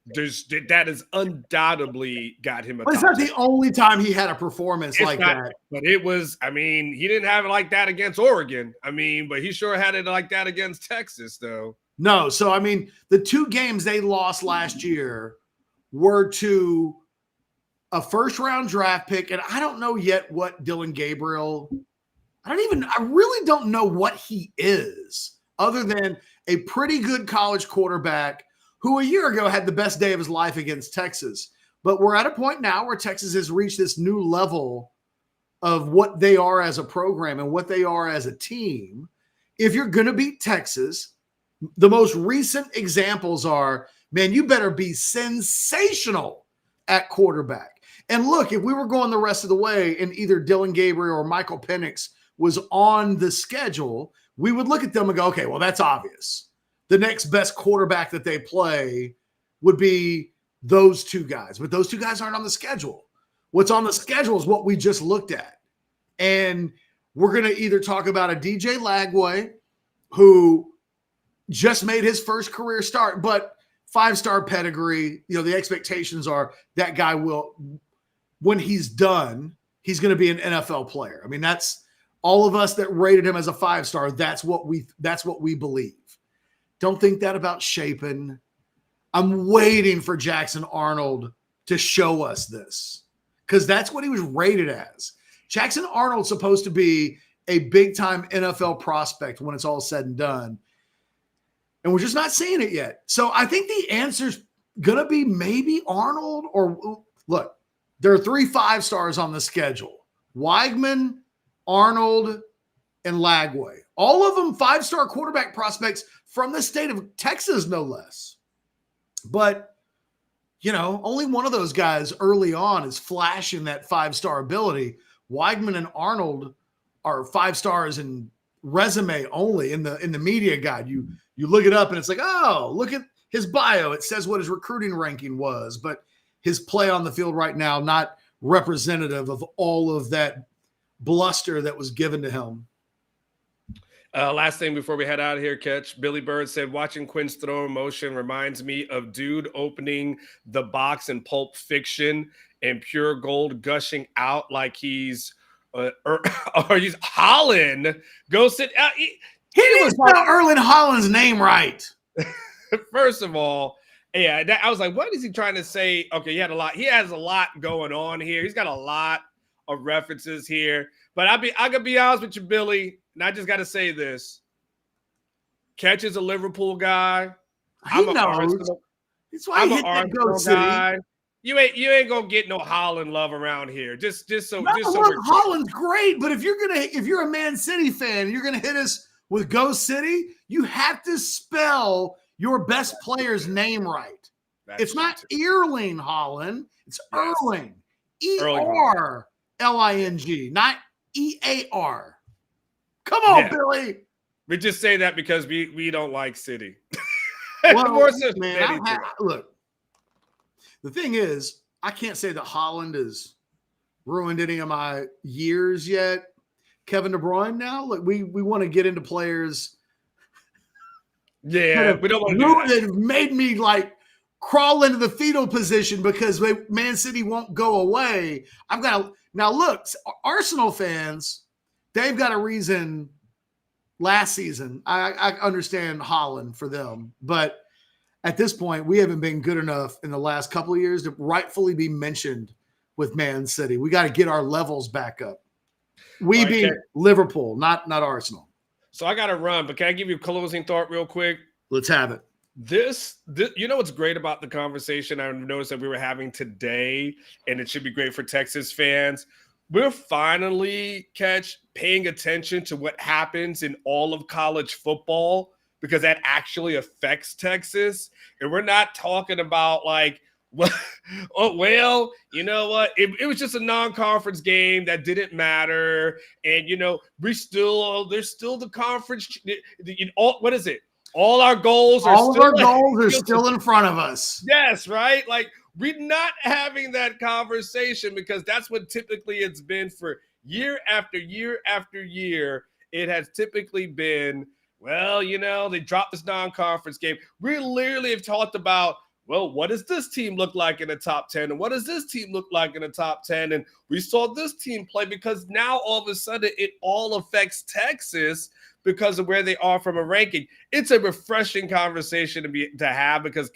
That has undoubtedly got him a but top it's not 10. the only time he had a performance like that. But it was, I mean, he didn't have it like that against Oregon. I mean, but he sure had it like that against Texas, though. No, so I mean, the two games they lost last year were to a first-round draft pick, and I don't know yet what Dylan Gabriel – I really don't know what he is other than a pretty good college quarterback who a year ago had the best day of his life against Texas. But we're at a point now where Texas has reached this new level of what they are as a program and what they are as a team. If you're going to beat Texas, the most recent examples are, man, you better be sensational at quarterback. And look, if we were going the rest of the way and either Dylan Gabriel or Michael Penix was on the schedule, we would look at them and go, okay, well, that's obvious. The next best quarterback that they play would be those two guys. But those two guys aren't on the schedule. What's on the schedule is what we just looked at. And we're going to either talk about a DJ Lagway, who just made his first career start, but 5-star pedigree. You know, the expectations are that guy will, when he's done, he's going to be an NFL player. I mean, that's all of us that rated him as a 5-star. That's what we believe. Don't think that about Shapen. I'm waiting for Jackson Arnold to show us this, because that's what he was rated as. Jackson Arnold's supposed to be a big-time NFL prospect when it's all said and done. And we're just not seeing it yet. So I think the answer's going to be maybe Arnold, or look, there are 3 5-stars on the schedule: Weigman, Arnold, and Lagway. All of them 5-star quarterback prospects from the state of Texas, no less. But, you know, only one of those guys early on is flashing that 5-star ability. Weigman and Arnold are 5 stars in resume only in the media guide. You look it up and it's like, oh, look at his bio. It says what his recruiting ranking was, but his play on the field right now, not representative of all of that bluster that was given to him. Last thing before we head out of here, Catch. Billy Bird said, watching Quinn's throw in motion reminds me of dude opening the box in Pulp Fiction and pure gold gushing out like he's or he's Holland. Go sit. He didn't spell Erling Haaland's name right. First of all, yeah, I was like, what is he trying to say? Okay, he has a lot going on here. He's got a lot of references here. But I could be honest with you, Billy, and I just got to say this. Catch is a Liverpool guy. He knows. That's why he hit that Go City. You ain't gonna get no Holland love around here. Just so Holland's great, but if you're a Man City fan and you're gonna hit us with Go City, you have to spell your best player's name right. It's not Erling Haaland, it's Erling. E-R-L-I-N-G, not E-A-R. Come on, Billy. We just say that because we don't like City. Well, man, look. The thing is, I can't say that Holland has ruined any of my years yet. Kevin De Bruyne now, like we want to get into players. Yeah, we don't want to that have made me like crawl into the fetal position because Man City won't go away. Now look, Arsenal fans, they've got a reason. Last season, I understand Holland for them, but at this point, we haven't been good enough in the last couple of years to rightfully be mentioned with Man City. We got to get our levels back up. We beat Liverpool, not Arsenal. So I got to run, but can I give you a closing thought real quick? Let's have it. You know what's great about the conversation I've noticed that we were having today, and it should be great for Texas fans. We're finally paying attention to what happens in all of college football because that actually affects Texas. And we're not talking about like, oh, well, you know what? It was just a non-conference game that didn't matter. And, there's still the conference. What is it? All our goals are all still of our goals are still in front of us. Yes, right? Like we're not having that conversation because that's what typically it's been for year after year after year. It has typically been, well, they dropped this non-conference game. We literally have talked about, well, what does this team look like in the top 10? And what does this team look like in the top 10? And we saw this team play because now all of a sudden it all affects Texas because of where they are from a ranking. It's a refreshing conversation to have because,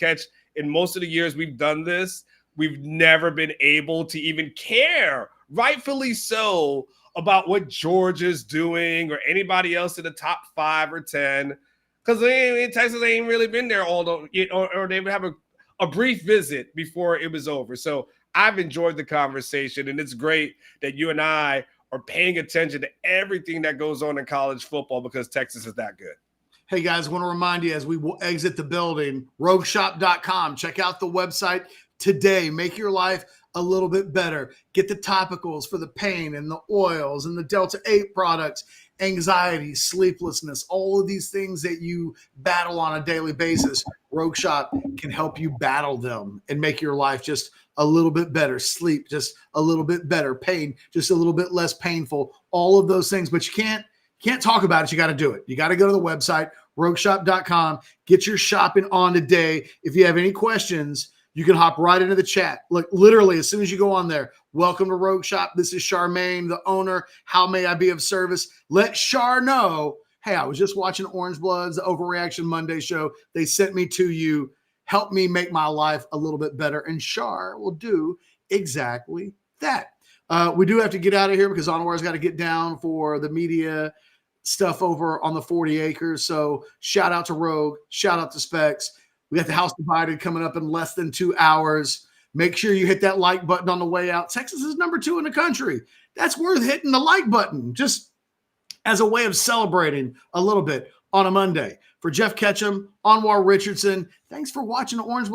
in most of the years we've done this, we've never been able to even care, rightfully so, about what Georgia's doing or anybody else in the top 5 or 10 because Texas ain't really been there or they would have a brief visit before it was over. So I've enjoyed the conversation, and it's great that you and I are paying attention to everything that goes on in college football because Texas is that good. Hey guys, I want to remind you as we exit the building, rogueshop.com. Check out the website today. Make your life a little bit better. Get the topicals for the pain and the oils and the Delta 8 products, anxiety, sleeplessness, all of these things that you battle on a daily basis. Rogue Shop can help you battle them and make your life just a little bit better. Sleep just a little bit better. Pain just a little bit less painful. All of those things, but you can't talk about it. You got to do it. You got to go to the website, rogueshop.com. Get your shopping on today. If you have any questions, you can hop right into the chat. Like literally, as soon as you go on there, welcome to Rogue Shop. This is Charmaine, the owner. How may I be of service? Let Char know, hey, I was just watching Orange Bloods, the Overreaction Monday show. They sent me to you. Help me make my life a little bit better. And Char will do exactly that. We do have to get out of here because Onwar's got to get down for the media stuff over on the 40 acres. So shout out to Rogue, shout out to Specs. We got the House Divided coming up in less than 2 hours. Make sure you hit that like button on the way out. Texas is number 2 in the country. That's worth hitting the like button just as a way of celebrating a little bit on a Monday. For Jeff Ketchum, Anwar Richardson, thanks for watching the Orange Blood.